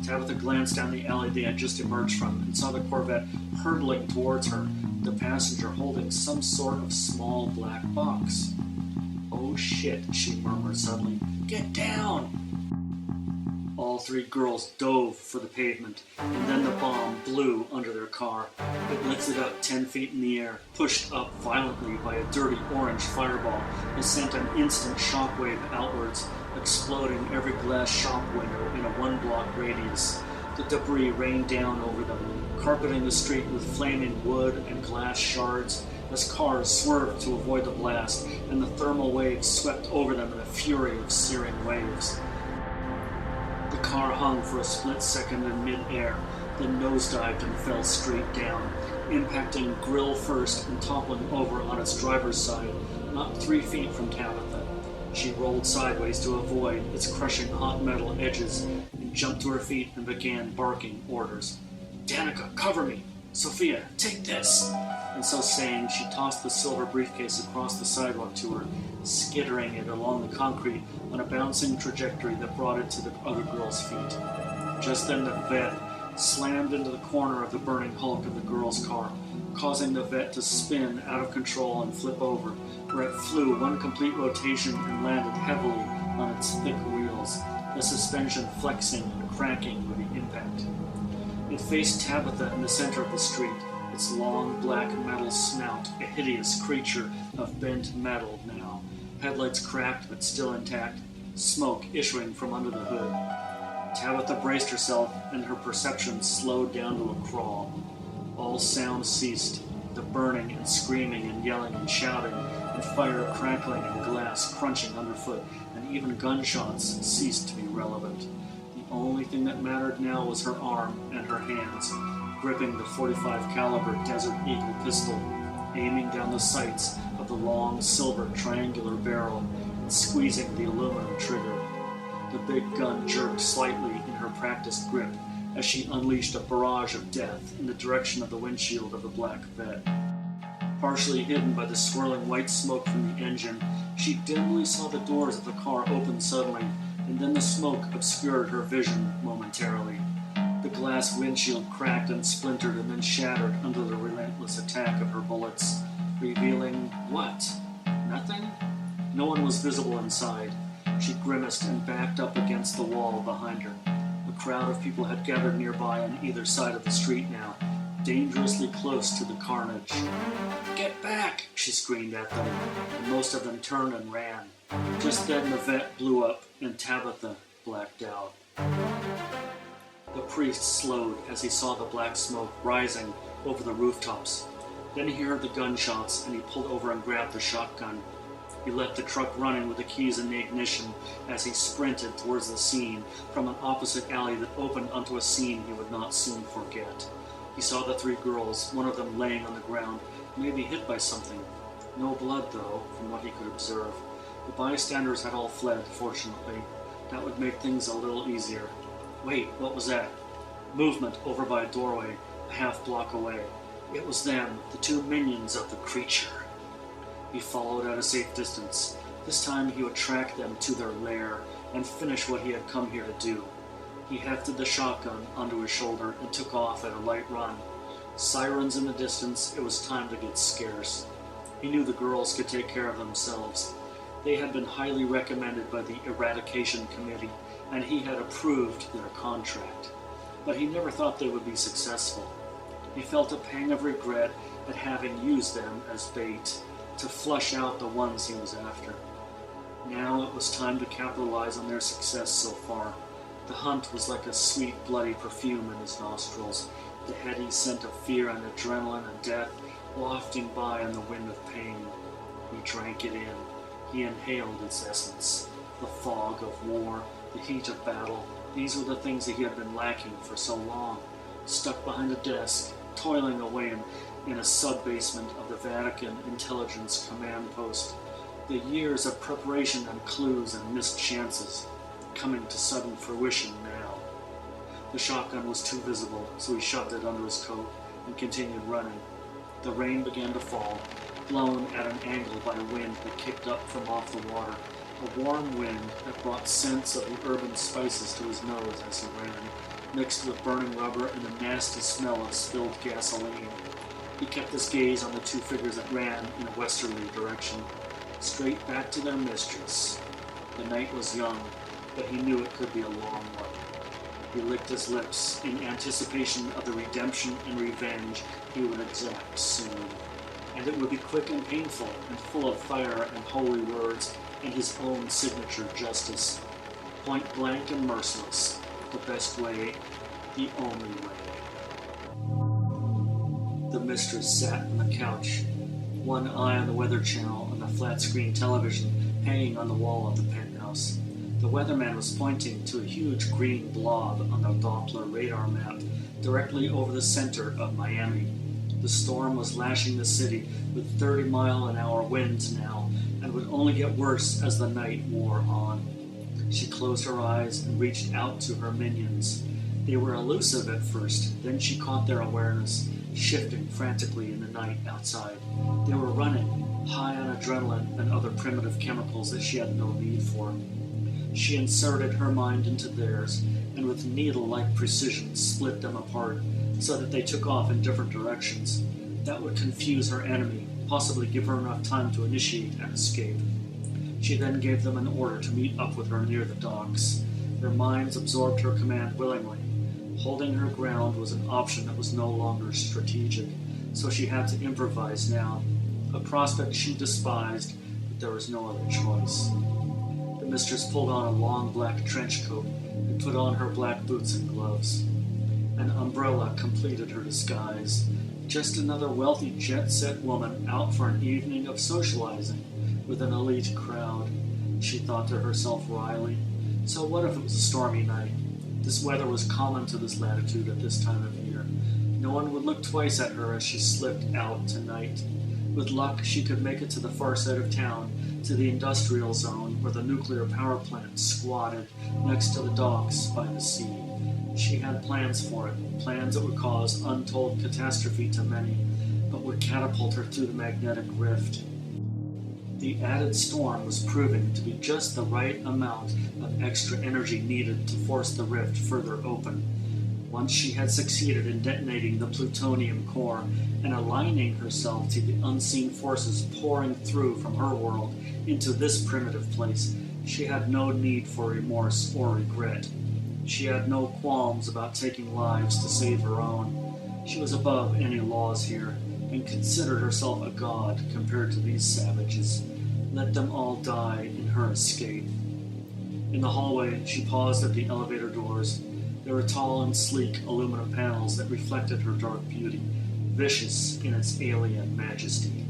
Tabitha glanced down the alley they had just emerged from and saw the Corvette hurtling towards her, the passenger holding some sort of small black box. Oh shit, she murmured suddenly. Get down! All three girls dove for the pavement, and then the bomb blew under their car. It lifted up 10 feet in the air, pushed up violently by a dirty orange fireball, and sent an instant shockwave outwards, exploding every glass shop window in a one-block radius. The debris rained down over them, carpeting the street with flaming wood and glass shards, as cars swerved to avoid the blast, and the thermal waves swept over them in a fury of searing waves. The car hung for a split second in mid-air, then nosedived and fell straight down, impacting grill first and toppling over on its driver's side, not 3 feet from Tabitha. She rolled sideways to avoid its crushing hot metal edges and jumped to her feet and began barking orders. Danica, cover me! Sophia, take this! And so saying, she tossed the silver briefcase across the sidewalk to her, skittering it along the concrete on a bouncing trajectory that brought it to the other girl's feet. Just then the vet slammed into the corner of the burning hulk of the girl's car, causing the vet to spin out of control and flip over, where it flew one complete rotation and landed heavily on its thick wheels, the suspension flexing and cracking with the impact. It faced Tabitha in the center of the street, its long black metal snout a hideous creature of bent metal now, headlights cracked but still intact, smoke issuing from under the hood. Tabitha braced herself, and her perception slowed down to a crawl. All sound ceased, the burning and screaming and yelling and shouting, and fire crackling and glass crunching underfoot, and even gunshots ceased to be relevant. The only thing that mattered now was her arm and her hands, gripping the .45 caliber Desert Eagle pistol, aiming down the sights of the long silver triangular barrel, and squeezing the aluminum trigger. The big gun jerked slightly in her practiced grip as she unleashed a barrage of death in the direction of the windshield of the black vet. Partially hidden by the swirling white smoke from the engine, she dimly saw the doors of the car open suddenly, and then the smoke obscured her vision momentarily. The glass windshield cracked and splintered and then shattered under the relentless attack of her bullets, revealing what? No one was visible inside. She grimaced and backed up against the wall behind her. A crowd of people had gathered nearby on either side of the street now, dangerously close to the carnage. "Get back!" she screamed at them, and most of them turned and ran. Just then the vet blew up and Tabitha blacked out. The priest slowed as he saw the black smoke rising over the rooftops. Then he heard the gunshots and he pulled over and grabbed the shotgun. He left the truck running with the keys in the ignition as he sprinted towards the scene from an opposite alley that opened onto a scene he would not soon forget. He saw the three girls, one of them laying on the ground, maybe hit by something. No blood, though, from what he could observe. The bystanders had all fled, fortunately. That would make things a little easier. Wait, what was that? Movement over by a doorway, a half block away. It was them, the two minions of the creature. He followed at a safe distance. This time he would track them to their lair and finish what he had come here to do. He hefted the shotgun onto his shoulder and took off at a light run. Sirens in the distance, it was time to get scarce. He knew the girls could take care of themselves. They had been highly recommended by the Eradication Committee, and he had approved their contract. But he never thought they would be successful. He felt a pang of regret at having used them as bait to flush out the ones he was after. Now it was time to capitalize on their success so far. The hunt was like a sweet, bloody perfume in his nostrils, the heady scent of fear and adrenaline and death wafting by on the wind of pain. He drank it in. He inhaled its essence. The fog of war, the heat of battle, these were the things that he had been lacking for so long. Stuck behind a desk, toiling away in a sub-basement of the Vatican Intelligence Command Post. The years of preparation and clues and missed chances, coming to sudden fruition now. The shotgun was too visible, so he shoved it under his coat and continued running. The rain began to fall, blown at an angle by a wind that kicked up from off the water, a warm wind that brought scents of the urban spices to his nose as he ran, mixed with burning rubber and the nasty smell of spilled gasoline. He kept his gaze on the two figures that ran in a westerly direction, straight back to their mistress. The night was young, but he knew it could be a long one. He licked his lips in anticipation of the redemption and revenge he would exact soon. And it would be quick and painful, and full of fire and holy words, and his own signature justice. Point blank and merciless. The best way, the only way. The mistress sat on the couch, one eye on the weather channel on the flat-screen television hanging on the wall of the penthouse. The weatherman was pointing to a huge green blob on the Doppler radar map directly over the center of Miami. The storm was lashing the city with 30-mile-an-hour winds now, and would only get worse as the night wore on. She closed her eyes and reached out to her minions. They were elusive at first, then she caught their awareness, shifting frantically in the night outside. They were running, high on adrenaline and other primitive chemicals that she had no need for. She inserted her mind into theirs, and with needle-like precision split them apart, so that they took off in different directions. That would confuse her enemy, possibly give her enough time to initiate an escape. She then gave them an order to meet up with her near the docks. Their minds absorbed her command willingly. Holding her ground was an option that was no longer strategic, so she had to improvise now, a prospect she despised, but there was no other choice. The mistress pulled on a long black trench coat and put on her black boots and gloves. An umbrella completed her disguise. Just another wealthy jet-set woman out for an evening of socializing with an elite crowd, she thought to herself wryly. So what if it was a stormy night? This weather was common to this latitude at this time of year. No one would look twice at her as she slipped out tonight. With luck, she could make it to the far side of town, to the industrial zone where the nuclear power plant squatted next to the docks by the sea. She had plans for it, plans that would cause untold catastrophe to many, but would catapult her through the magnetic rift. The added storm was proving to be just the right amount of extra energy needed to force the rift further open. Once she had succeeded in detonating the plutonium core and aligning herself to the unseen forces pouring through from her world into this primitive place, she had no need for remorse or regret. She had no qualms about taking lives to save her own. She was above any laws here, and considered herself a god compared to these savages. Let them all die in her escape. In the hallway, she paused at the elevator doors. They were tall and sleek aluminum panels that reflected her dark beauty, vicious in its alien majesty.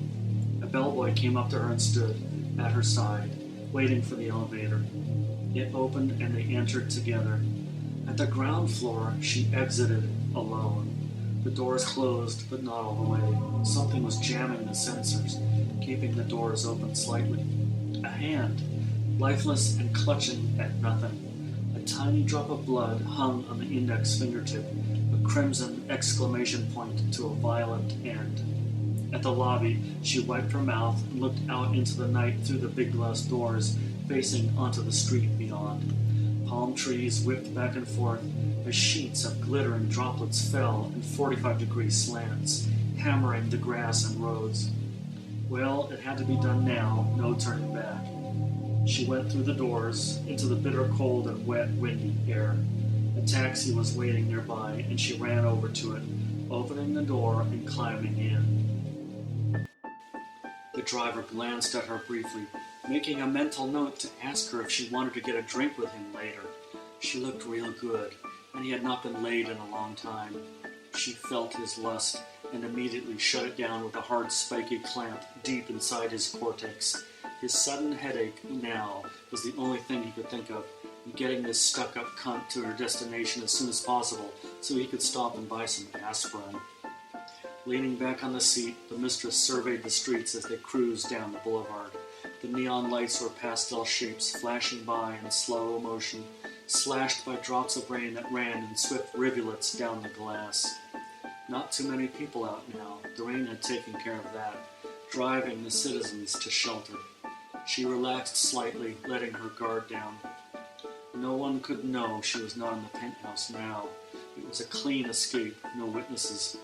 A bellboy came up to her and stood at her side, waiting for the elevator. It opened and they entered together. At the ground floor, she exited alone. The doors closed, but not all the way. Something was jamming the sensors, keeping the doors open slightly. A hand, lifeless and clutching at nothing. A tiny drop of blood hung on the index fingertip, a crimson exclamation point to a violent end. At the lobby, she wiped her mouth and looked out into the night through the big glass doors, facing onto the street beyond. Palm trees whipped back and forth as sheets of glittering droplets fell in 45-degree slants, hammering the grass and roads. Well, it had to be done now, no turning back. She went through the doors, into the bitter cold and wet, windy air. A taxi was waiting nearby, and she ran over to it, opening the door and climbing in. The driver glanced at her briefly, making a mental note to ask her if she wanted to get a drink with him later. She looked real good, and he had not been laid in a long time. She felt his lust, and immediately shut it down with a hard, spiky clamp deep inside his cortex. His sudden headache now was the only thing he could think of, and getting this stuck-up cunt to her destination as soon as possible so he could stop and buy some aspirin. Leaning back on the seat, the mistress surveyed the streets as they cruised down the boulevard. The neon lights were pastel shapes flashing by in slow motion, slashed by drops of rain that ran in swift rivulets down the glass. Not too many people out now. The rain had taken care of that, driving the citizens to shelter. She relaxed slightly, letting her guard down. No one could know she was not in the penthouse now. It was a clean escape, no witnesses.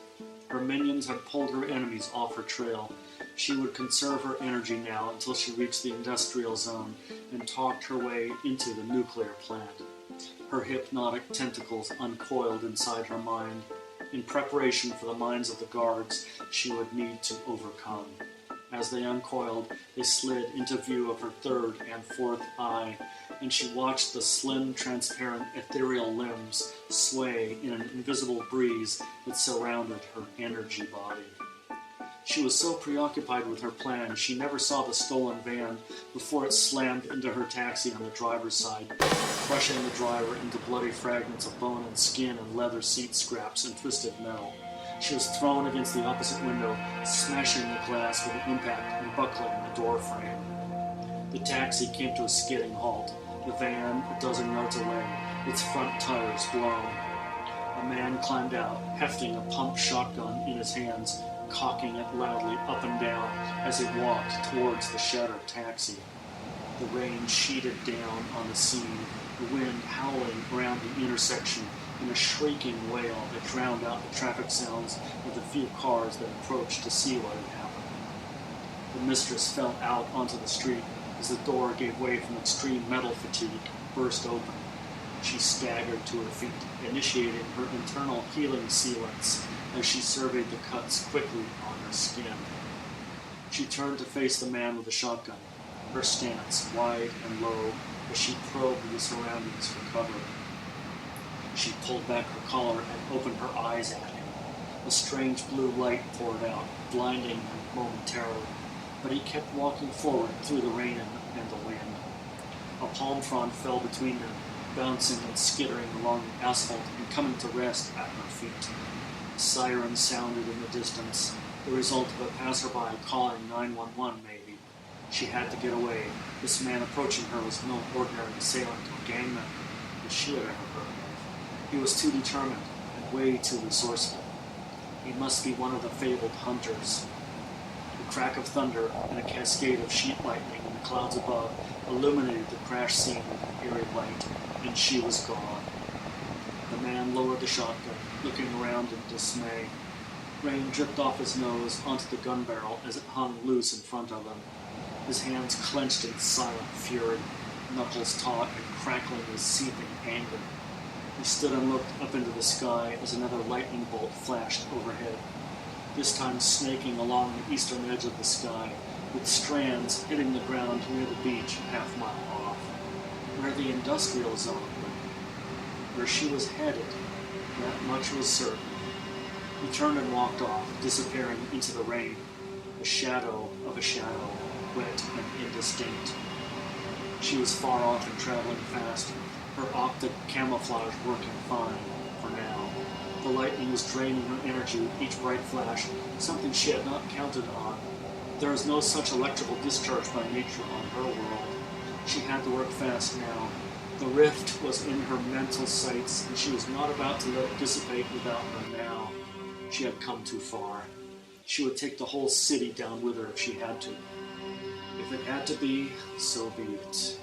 Her minions had pulled her enemies off her trail. She would conserve her energy now until she reached the industrial zone and talked her way into the nuclear plant. Her hypnotic tentacles uncoiled inside her mind, in preparation for the minds of the guards she would need to overcome. As they uncoiled, they slid into view of her third and fourth eye, and she watched the slim, transparent, ethereal limbs sway in an invisible breeze that surrounded her energy body. She was so preoccupied with her plan, she never saw the stolen van before it slammed into her taxi on the driver's side, crushing the driver into bloody fragments of bone and skin and leather seat scraps and twisted metal. She was thrown against the opposite window, smashing the glass with an impact and buckling the door frame. The taxi came to a skidding halt, the van a dozen yards away, its front tires blown. A man climbed out, hefting a pump shotgun in his hands, cocking it loudly up and down as he walked towards the shattered taxi. The rain sheeted down on the scene, the wind howling around the intersection in a shrieking wail that drowned out the traffic sounds of the few cars that approached to see what had happened. The mistress fell out onto the street as the door gave way from extreme metal fatigue and burst open. She staggered to her feet, initiating her internal healing sealants as she surveyed the cuts quickly on her skin. She turned to face the man with the shotgun, her stance wide and low as she probed the surroundings for cover. She pulled back her collar and opened her eyes at him. A strange blue light poured out, blinding him momentarily, but he kept walking forward through the rain and the wind. A palm frond fell between them, bouncing and skittering along the asphalt and coming to rest at her feet. Sirens sounded in the distance, the result of a passerby calling 911 maybe. She had to get away. This man approaching her was no ordinary assailant or gang member that she had ever heard of. He was too determined and way too resourceful. He must be one of the fabled hunters. The crack of thunder and a cascade of sheet lightning in the clouds above illuminated the crash scene with an eerie light, and she was gone. The man lowered the shotgun, looking around in dismay. Rain dripped off his nose onto the gun barrel as it hung loose in front of him. His hands clenched in silent fury, knuckles taut and crackling with seething anger. He stood and looked up into the sky as another lightning bolt flashed overhead, this time snaking along the eastern edge of the sky, with strands hitting the ground near the beach a half-mile off, where the industrial zone lay. Where she was headed, that much was certain. He turned and walked off, disappearing into the rain, a shadow of a shadow, wet and indistinct. She was far off and traveling fast, her optic camouflage working fine for now. The lightning was draining her energy with each bright flash, something she had not counted on. There was no such electrical discharge by nature on her world. She had to work fast now. The rift was in her mental sights, and she was not about to let it dissipate without her now. She had come too far. She would take the whole city down with her if she had to. If it had to be, so be it.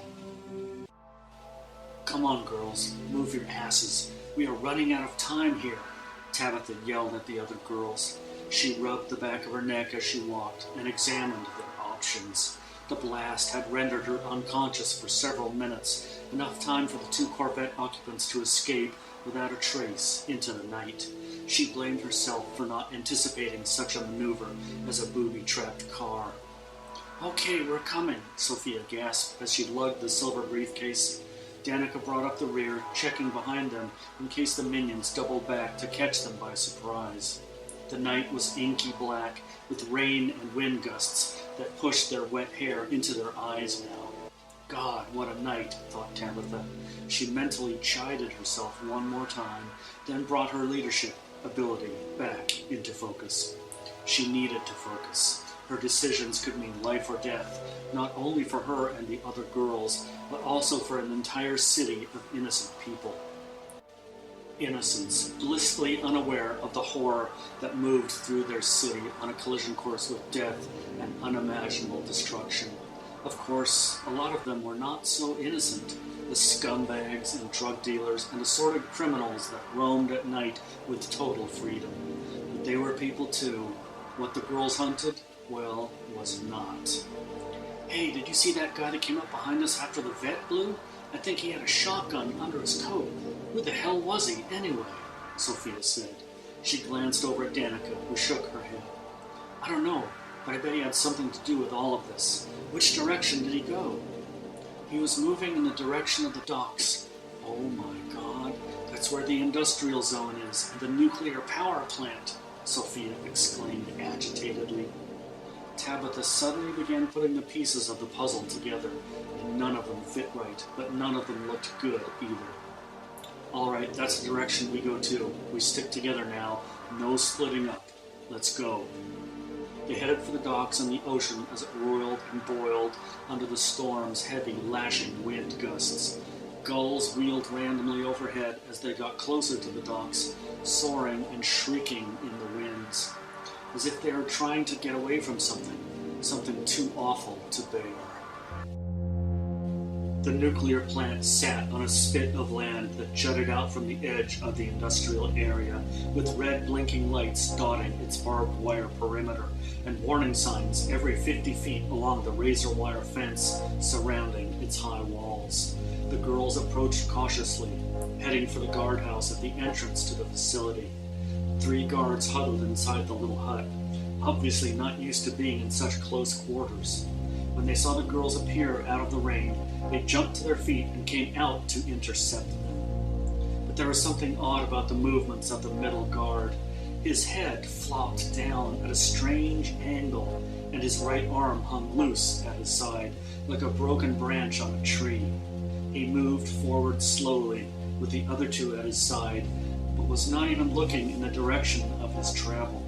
"Come on, girls, move your asses. We are running out of time here," Tabitha yelled at the other girls. She rubbed the back of her neck as she walked and examined their options. The blast had rendered her unconscious for several minutes, enough time for the two Corvette occupants to escape without a trace into the night. She blamed herself for not anticipating such a maneuver as a booby-trapped car. "Okay, we're coming," Sophia gasped as she lugged the silver briefcase. Danica brought up the rear, checking behind them in case the minions doubled back to catch them by surprise. The night was inky black, with rain and wind gusts that pushed their wet hair into their eyes now. God, what a night, thought Tabitha. She mentally chided herself one more time, then brought her leadership ability back into focus. She needed to focus. Her decisions could mean life or death, not only for her and the other girls, but also for an entire city of innocent people. Innocents, blissfully unaware of the horror that moved through their city on a collision course with death and unimaginable destruction. Of course, a lot of them were not so innocent, the scumbags and drug dealers and assorted criminals that roamed at night with total freedom. But they were people too. What the girls hunted, well, was not. "Hey, did you see that guy that came up behind us after the vet blew? I think he had a shotgun under his coat. Who the hell was he, anyway?" Sophia said. She glanced over at Danica, who shook her head. "I don't know, but I bet he had something to do with all of this. Which direction did he go?" "He was moving in the direction of the docks." "Oh my God, that's where the industrial zone is, and the nuclear power plant," Sophia exclaimed agitatedly. Tabitha suddenly began putting the pieces of the puzzle together, and none of them fit right, but none of them looked good either. "All right, that's the direction we go to. We stick together now. No splitting up. Let's go." They headed for the docks and the ocean as it roiled and boiled under the storm's heavy, lashing wind gusts. Gulls wheeled randomly overhead as they got closer to the docks, soaring and shrieking in the winds, as if they were trying to get away from something too awful to bear. The nuclear plant sat on a spit of land that jutted out from the edge of the industrial area, with red blinking lights dotting its barbed wire perimeter and warning signs every 50 feet along the razor wire fence surrounding its high walls. The girls approached cautiously, heading for the guardhouse at the entrance to the facility. 3 guards huddled inside the little hut, obviously not used to being in such close quarters. When they saw the girls appear out of the rain, they jumped to their feet and came out to intercept them. But there was something odd about the movements of the middle guard. His head flopped down at a strange angle, and his right arm hung loose at his side, like a broken branch on a tree. He moved forward slowly, with the other 2 at his side, but was not even looking in the direction of his travel.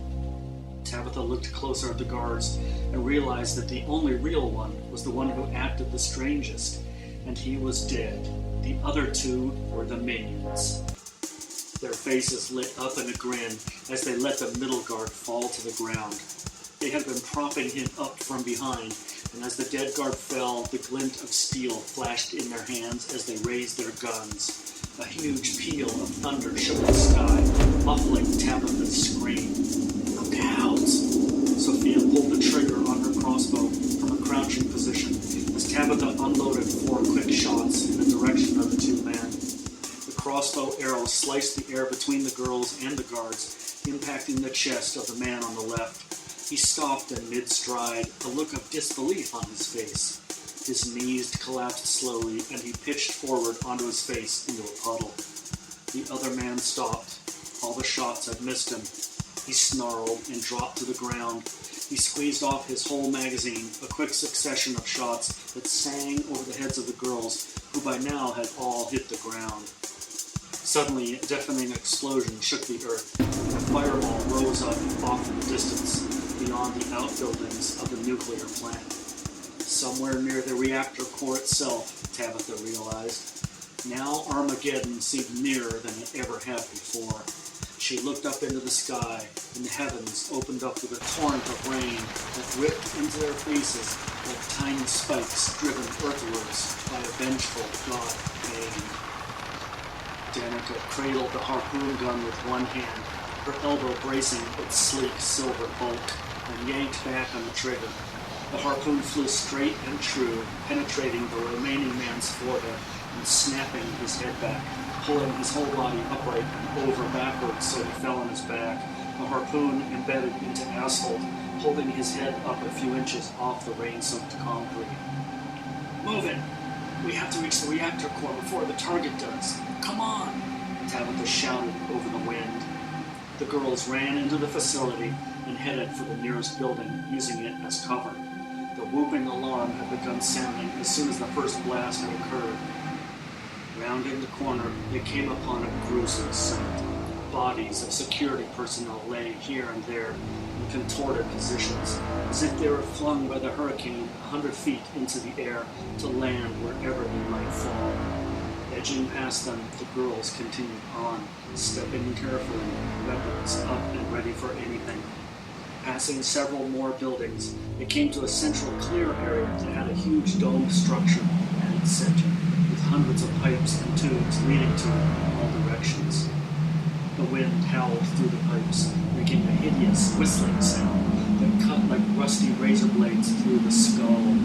Tabitha looked closer at the guards and realized that the only real one was the one who acted the strangest, and he was dead. The other 2 were the minions. Their faces lit up in a grin as they let the middle guard fall to the ground. They had been propping him up from behind, and as the dead guard fell, the glint of steel flashed in their hands as they raised their guns. A huge peal of thunder shook the sky, muffling Tabitha's scream. "Look out!" Sophia pulled the trigger on her crossbow from a crouching position as Tabitha unloaded 4 quick shots in the direction of the 2 men. The crossbow arrow sliced the air between the girls and the guards, impacting the chest of the man on the left. He stopped in mid-stride, a look of disbelief on his face. His knees collapsed slowly, and he pitched forward onto his face into a puddle. The other man stopped. All the shots had missed him. He snarled and dropped to the ground. He squeezed off his whole magazine, a quick succession of shots that sang over the heads of the girls, who by now had all hit the ground. Suddenly, a deafening explosion shook the earth, and a fireball rose up off in the distance, beyond the outbuildings of the nuclear plant. Somewhere near the reactor core itself, Tabitha realized. Now Armageddon seemed nearer than it ever had before. She looked up into the sky, and the heavens opened up with a torrent of rain that ripped into their faces like tiny spikes driven earthwards by a vengeful god Cain. Danica cradled the harpoon gun with one hand, her elbow bracing its sleek silver bulk, and yanked back on the trigger. The harpoon flew straight and true, penetrating the remaining man's forehead and snapping his head back, pulling his whole body upright and over backwards so he fell on his back, the harpoon embedded into asphalt, holding his head up a few inches off the rain-soaked concrete. "Move it! We have to reach the reactor core before the target does. Come on!" Tabitha shouted over the wind. The girls ran into the facility and headed for the nearest building, using it as cover. The whooping alarm had begun sounding as soon as the first blast had occurred. Rounding the corner, they came upon a gruesome sight. Bodies of security personnel lay here and there in contorted positions, as if they were flung by the hurricane 100 feet into the air to land wherever they might fall. Edging past them, the girls continued on, stepping carefully, weapons up and ready for anything. Passing several more buildings, they came to a central clear area that had a huge domed structure at its center, with hundreds of pipes and tubes leading to it in all directions. The wind howled through the pipes, making a hideous whistling sound that cut like rusty razor blades through the skull.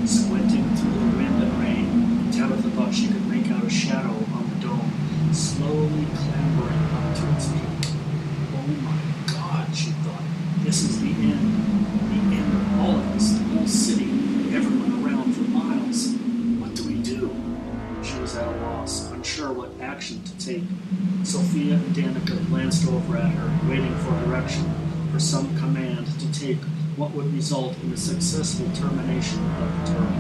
Squinting through the wind and rain, Tabitha thought she could make out a shadow on the dome, slowly clambering up to its peak. "Oh my God," she thought. "This is the end of all of us, the whole city, everyone around for miles. What do we do?" She was at a loss, unsure what action to take. Sophia and Danica glanced over at her, waiting for direction, for some command to take what would result in the successful termination of the term.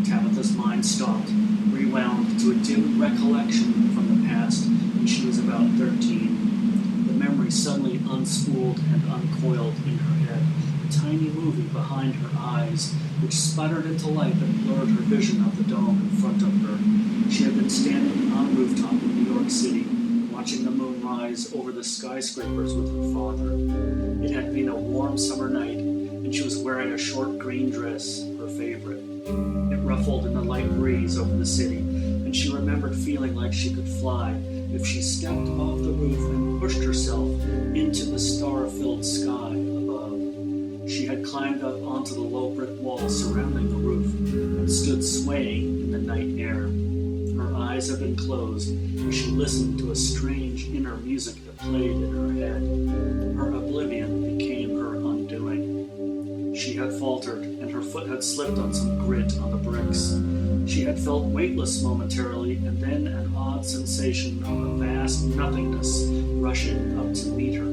Tabitha's mind stopped, rewound to a dim recollection from the past when she was about 13. The memory suddenly unspooled and uncoiled in her head, a tiny movie behind her eyes, which sputtered into life and blurred her vision of the dome in front of her. She had been standing on a rooftop in New York City, watching the moon rise over the skyscrapers with her father. It had been a warm summer night, and she was wearing a short green dress, her favorite. It ruffled in the light breeze over the city, and she remembered feeling like she could fly if she stepped off the roof and pushed herself into the star-filled sky above. She had climbed up onto the low brick wall surrounding the roof and stood swaying in the night air. Her eyes had been closed as she listened to a strange inner music that played in her head. Her oblivion became her undoing. She had faltered, and her foot had slipped on some grit on the bricks. She had felt weightless momentarily, and then an odd sensation of a vast nothingness rushing up to meet her,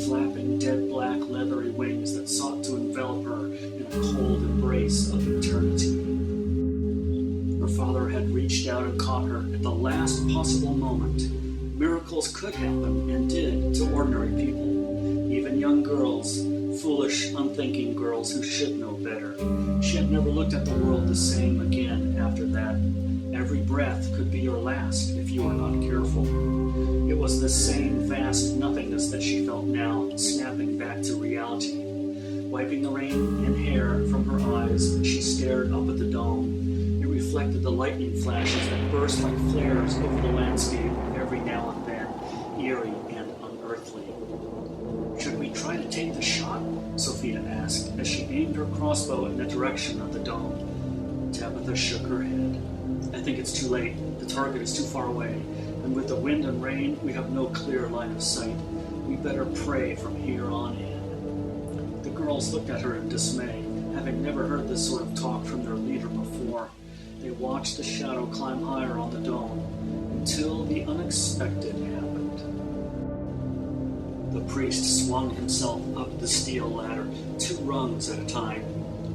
flapping dead black leathery wings that sought to envelop her in a cold embrace of eternity. Her father had reached out and caught her at the last possible moment. Miracles could happen, and did, to ordinary people, even young girls, foolish, unthinking girls who should know better. She had never looked at the world the same again after that. Every breath could be your last if you were not careful. It was the same vast nothingness that she felt now, snapping back to reality. Wiping the rain and hair from her eyes, she stared up at the dome. It reflected the lightning flashes that burst like flares over the landscape every now and then, eerie and unearthly. "Should we try to take the shot?" Sophia asked as she aimed her crossbow in the direction of the dome. Tabitha shook her head. "I think it's too late. The target is too far away, and with the wind and rain, we have no clear line of sight. We better pray from here on in." The girls looked at her in dismay, having never heard this sort of talk from their leader before. They watched the shadow climb higher on the dome, until the unexpected happened. The priest swung himself up the steel ladder, 2 rungs at a time.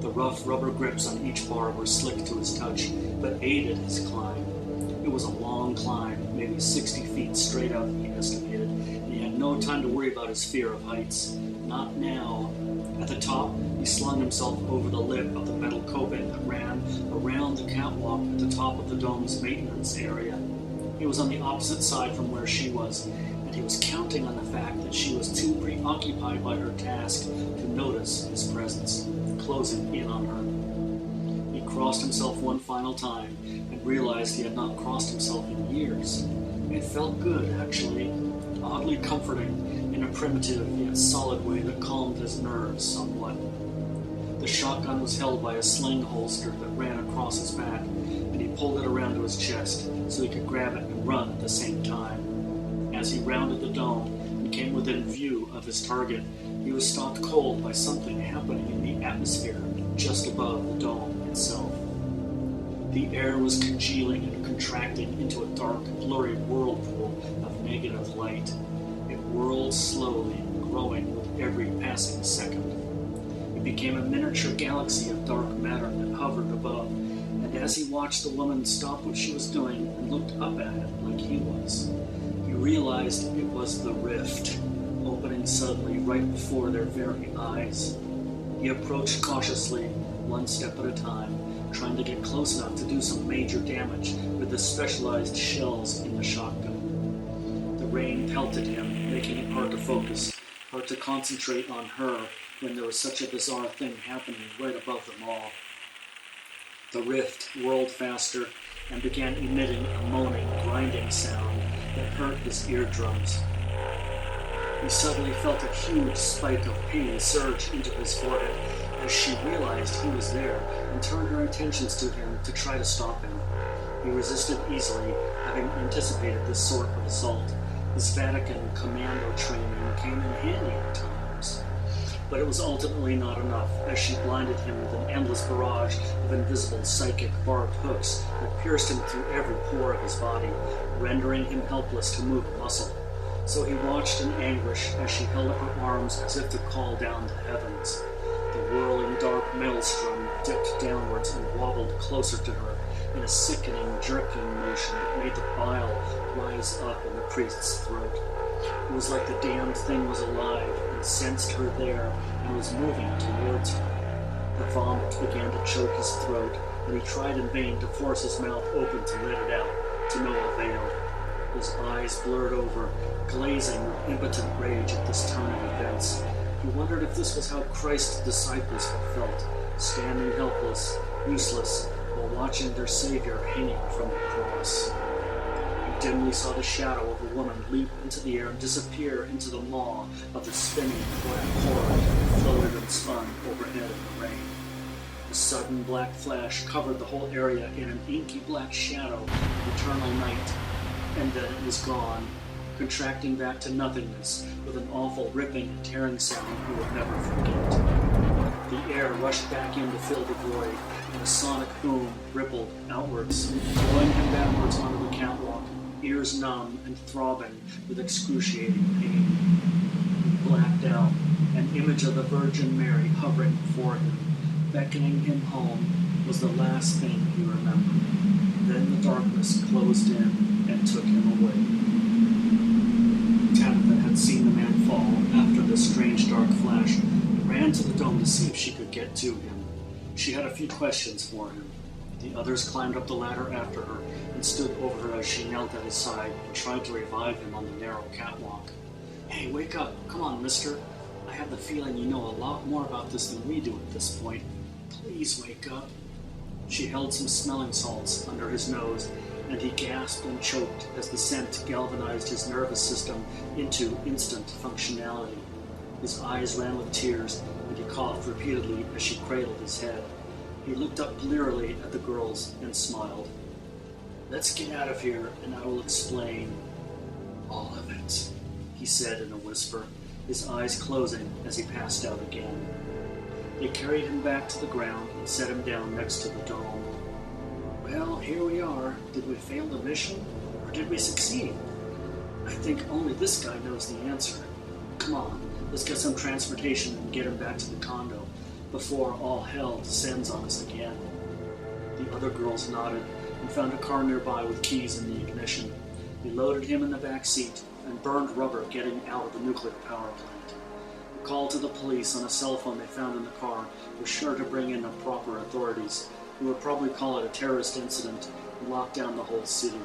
The rough rubber grips on each bar were slick to his touch, but aided his climb. It was a long climb, maybe 60 feet straight up, he estimated, and he had no time to worry about his fear of heights. Not now. At the top, he slung himself over the lip of the metal coping that ran around the catwalk at the top of the dome's maintenance area. He was on the opposite side from where she was, and he was counting on the fact that she was too preoccupied by her task to notice his presence, closing in on her. He crossed himself one final time and realized he had not crossed himself in years. It felt good, actually, oddly comforting, in a primitive yet solid way that calmed his nerves somewhat. The shotgun was held by a sling holster that ran across his back, and he pulled it around to his chest so he could grab it and run at the same time. As he rounded the dome and came within view of his target, he was stopped cold by something happening in the atmosphere just above the dome itself. The air was congealing and contracting into a dark, blurry whirlpool of negative light. It whirled slowly, growing with every passing second. It became a miniature galaxy of dark matter that hovered above, and as he watched the woman stop what she was doing and looked up at it like he was, he realized it was the rift, opening suddenly right before their very eyes. He approached cautiously, one step at a time, trying to get close enough to do some major damage with the specialized shells in the shotgun. The rain pelted him, making it hard to focus, hard to concentrate on her when there was such a bizarre thing happening right above them all. The rift whirled faster and began emitting a moaning, grinding sound that hurt his eardrums. He suddenly felt a huge spike of pain surge into his forehead as she realized he was there and turned her attentions to him to try to stop him. He resisted easily, having anticipated this sort of assault. His Vatican commando training came in handy at times. But it was ultimately not enough, as she blinded him with an endless barrage of invisible psychic barbed hooks that pierced him through every pore of his body, rendering him helpless to move a muscle. So he watched in anguish as she held up her arms as if to call down the heavens. The whirling dark maelstrom dipped downwards and wobbled closer to her in a sickening, jerking motion that made the bile rise up in the priest's throat. It was like the damned thing was alive and sensed her there and was moving towards her. The vomit began to choke his throat, and he tried in vain to force his mouth open to let it out, to no avail. His eyes blurred over, glazing with impotent rage at this turn of events. He wondered if this was how Christ's disciples had felt, standing helpless, useless, while watching their Savior hanging from the cross. He dimly saw the shadow of a woman leap into the air and disappear into the maw of the spinning black cord that floated and spun overhead in the rain. A sudden black flash covered the whole area in an inky black shadow of eternal night, and then it was gone, contracting back to nothingness with an awful ripping and tearing sound he would never forget. The air rushed back in to fill the void, and a sonic boom rippled outwards, blowing him backwards onto the catwalk, ears numb and throbbing with excruciating pain. He blacked out, an image of the Virgin Mary hovering before him, beckoning him home, was the last thing he remembered. Then the darkness closed in and took him away. Tabitha had seen the man fall after this strange dark flash and ran to the dome to see if she could get to him. She had a few questions for him. The others climbed up the ladder after her and stood over her as she knelt at his side and tried to revive him on the narrow catwalk. "Hey, wake up! Come on, mister! I have the feeling you know a lot more about this than we do at this point. Please wake up." She held some smelling salts under his nose, and he gasped and choked as the scent galvanized his nervous system into instant functionality. His eyes ran with tears, and he coughed repeatedly as she cradled his head. He looked up blearily at the girls and smiled. "Let's get out of here, and I will explain all of it," he said in a whisper, his eyes closing as he passed out again. They carried him back to the ground and set him down next to the dome. "Well, here we are. Did we fail the mission, or did we succeed? I think only this guy knows the answer. Come on, let's get some transportation and get him back to the condo before all hell descends on us again." The other girls nodded and found a car nearby with keys in the ignition. They loaded him in the back seat and burned rubber getting out of the nuclear power plant. A call to the police on a cell phone they found in the car was sure to bring in the proper authorities, who would probably call it a terrorist incident and lock down the whole city.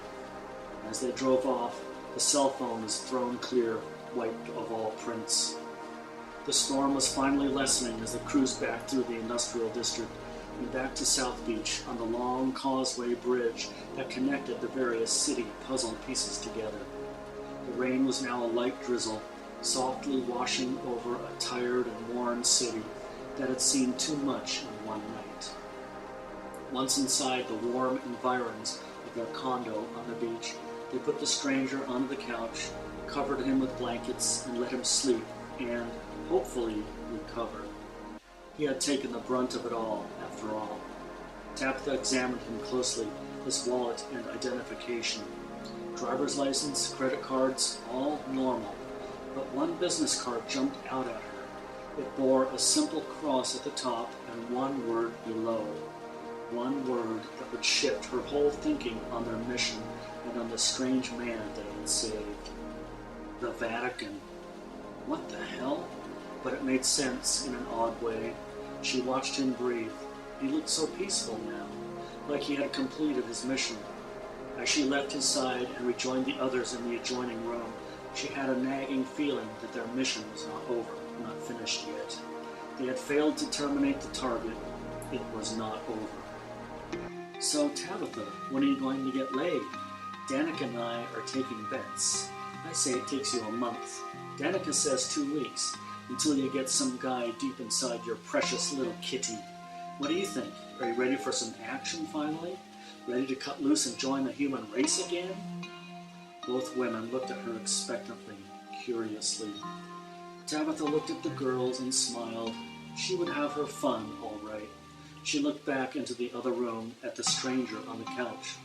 As they drove off, the cell phone was thrown clear, wiped of all prints. The storm was finally lessening as they cruised back through the industrial district and back to South Beach on the long causeway bridge that connected the various city puzzle pieces together. The rain was now a light drizzle, softly washing over a tired and worn city that had seen too much in one night. Once inside the warm environs of their condo on the beach, they put the stranger onto the couch, covered him with blankets, and let him sleep and, hopefully, recover. He had taken the brunt of it all, after all. Tabitha examined him closely, his wallet and identification. Driver's license, credit cards, all normal. But one business card jumped out at her. It bore a simple cross at the top and one word below. One word that would shift her whole thinking on their mission and on the strange man they had saved. The Vatican. What the hell? But it made sense in an odd way. She watched him breathe. He looked so peaceful now, like he had completed his mission. As she left his side and rejoined the others in the adjoining room, she had a nagging feeling that their mission was not over, not finished yet. They had failed to terminate the target. It was not over. "So, Tabitha, when are you going to get laid? Danica and I are taking bets. I say it takes you a month. Danica says 2 weeks, until you get some guy deep inside your precious little kitty. What do you think? Are you ready for some action finally? Ready to cut loose and join the human race again?" Both women looked at her expectantly, curiously. Tabitha looked at the girls and smiled. She would have her fun, all right. She looked back into the other room at the stranger on the couch,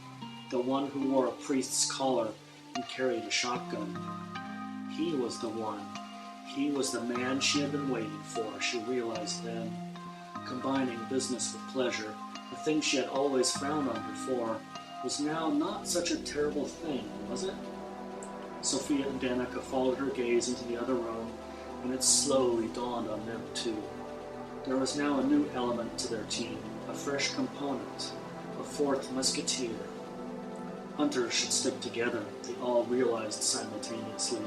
the one who wore a priest's collar and carried a shotgun. He was the one. He was the man she had been waiting for, she realized then. Combining business with pleasure, the thing she had always frowned on before, was now not such a terrible thing, was it? Sophia and Danica followed her gaze into the other room, and it slowly dawned on them too. There was now a new element to their team, a fresh component, a fourth musketeer. Hunters should stick together, they all realized simultaneously.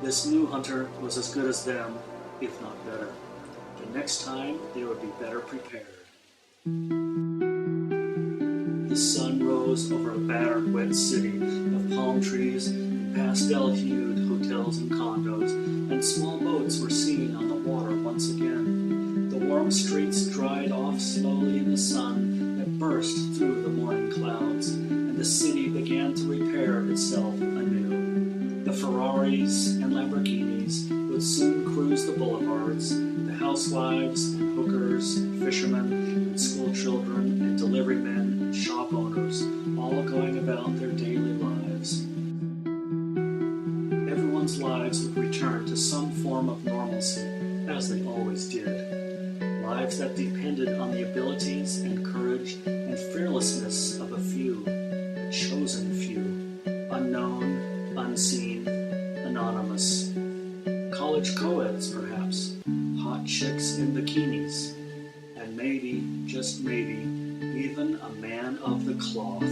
This new hunter was as good as them, if not better. The next time, they would be better prepared. The sun rose over a battered, wet city of palm trees and pastel-hued hotels and condos, and small boats were seen on the water once again. The warm streets dried off slowly in the sun that burst through the morning clouds, and the city began to repair itself anew. The Ferraris and Lamborghinis would soon cruise the boulevards, the housewives and hookers, fishermen and school children and delivery men and shop owners, all going about their daily lives. Everyone's lives would return to some form of normalcy, as they always did. Lives that depended on the abilities and courage and fearlessness of a few, a chosen few, unknown, unseen, anonymous. College co-eds, perhaps, hot chicks in bikinis, and maybe, just maybe, even a man of the cloth.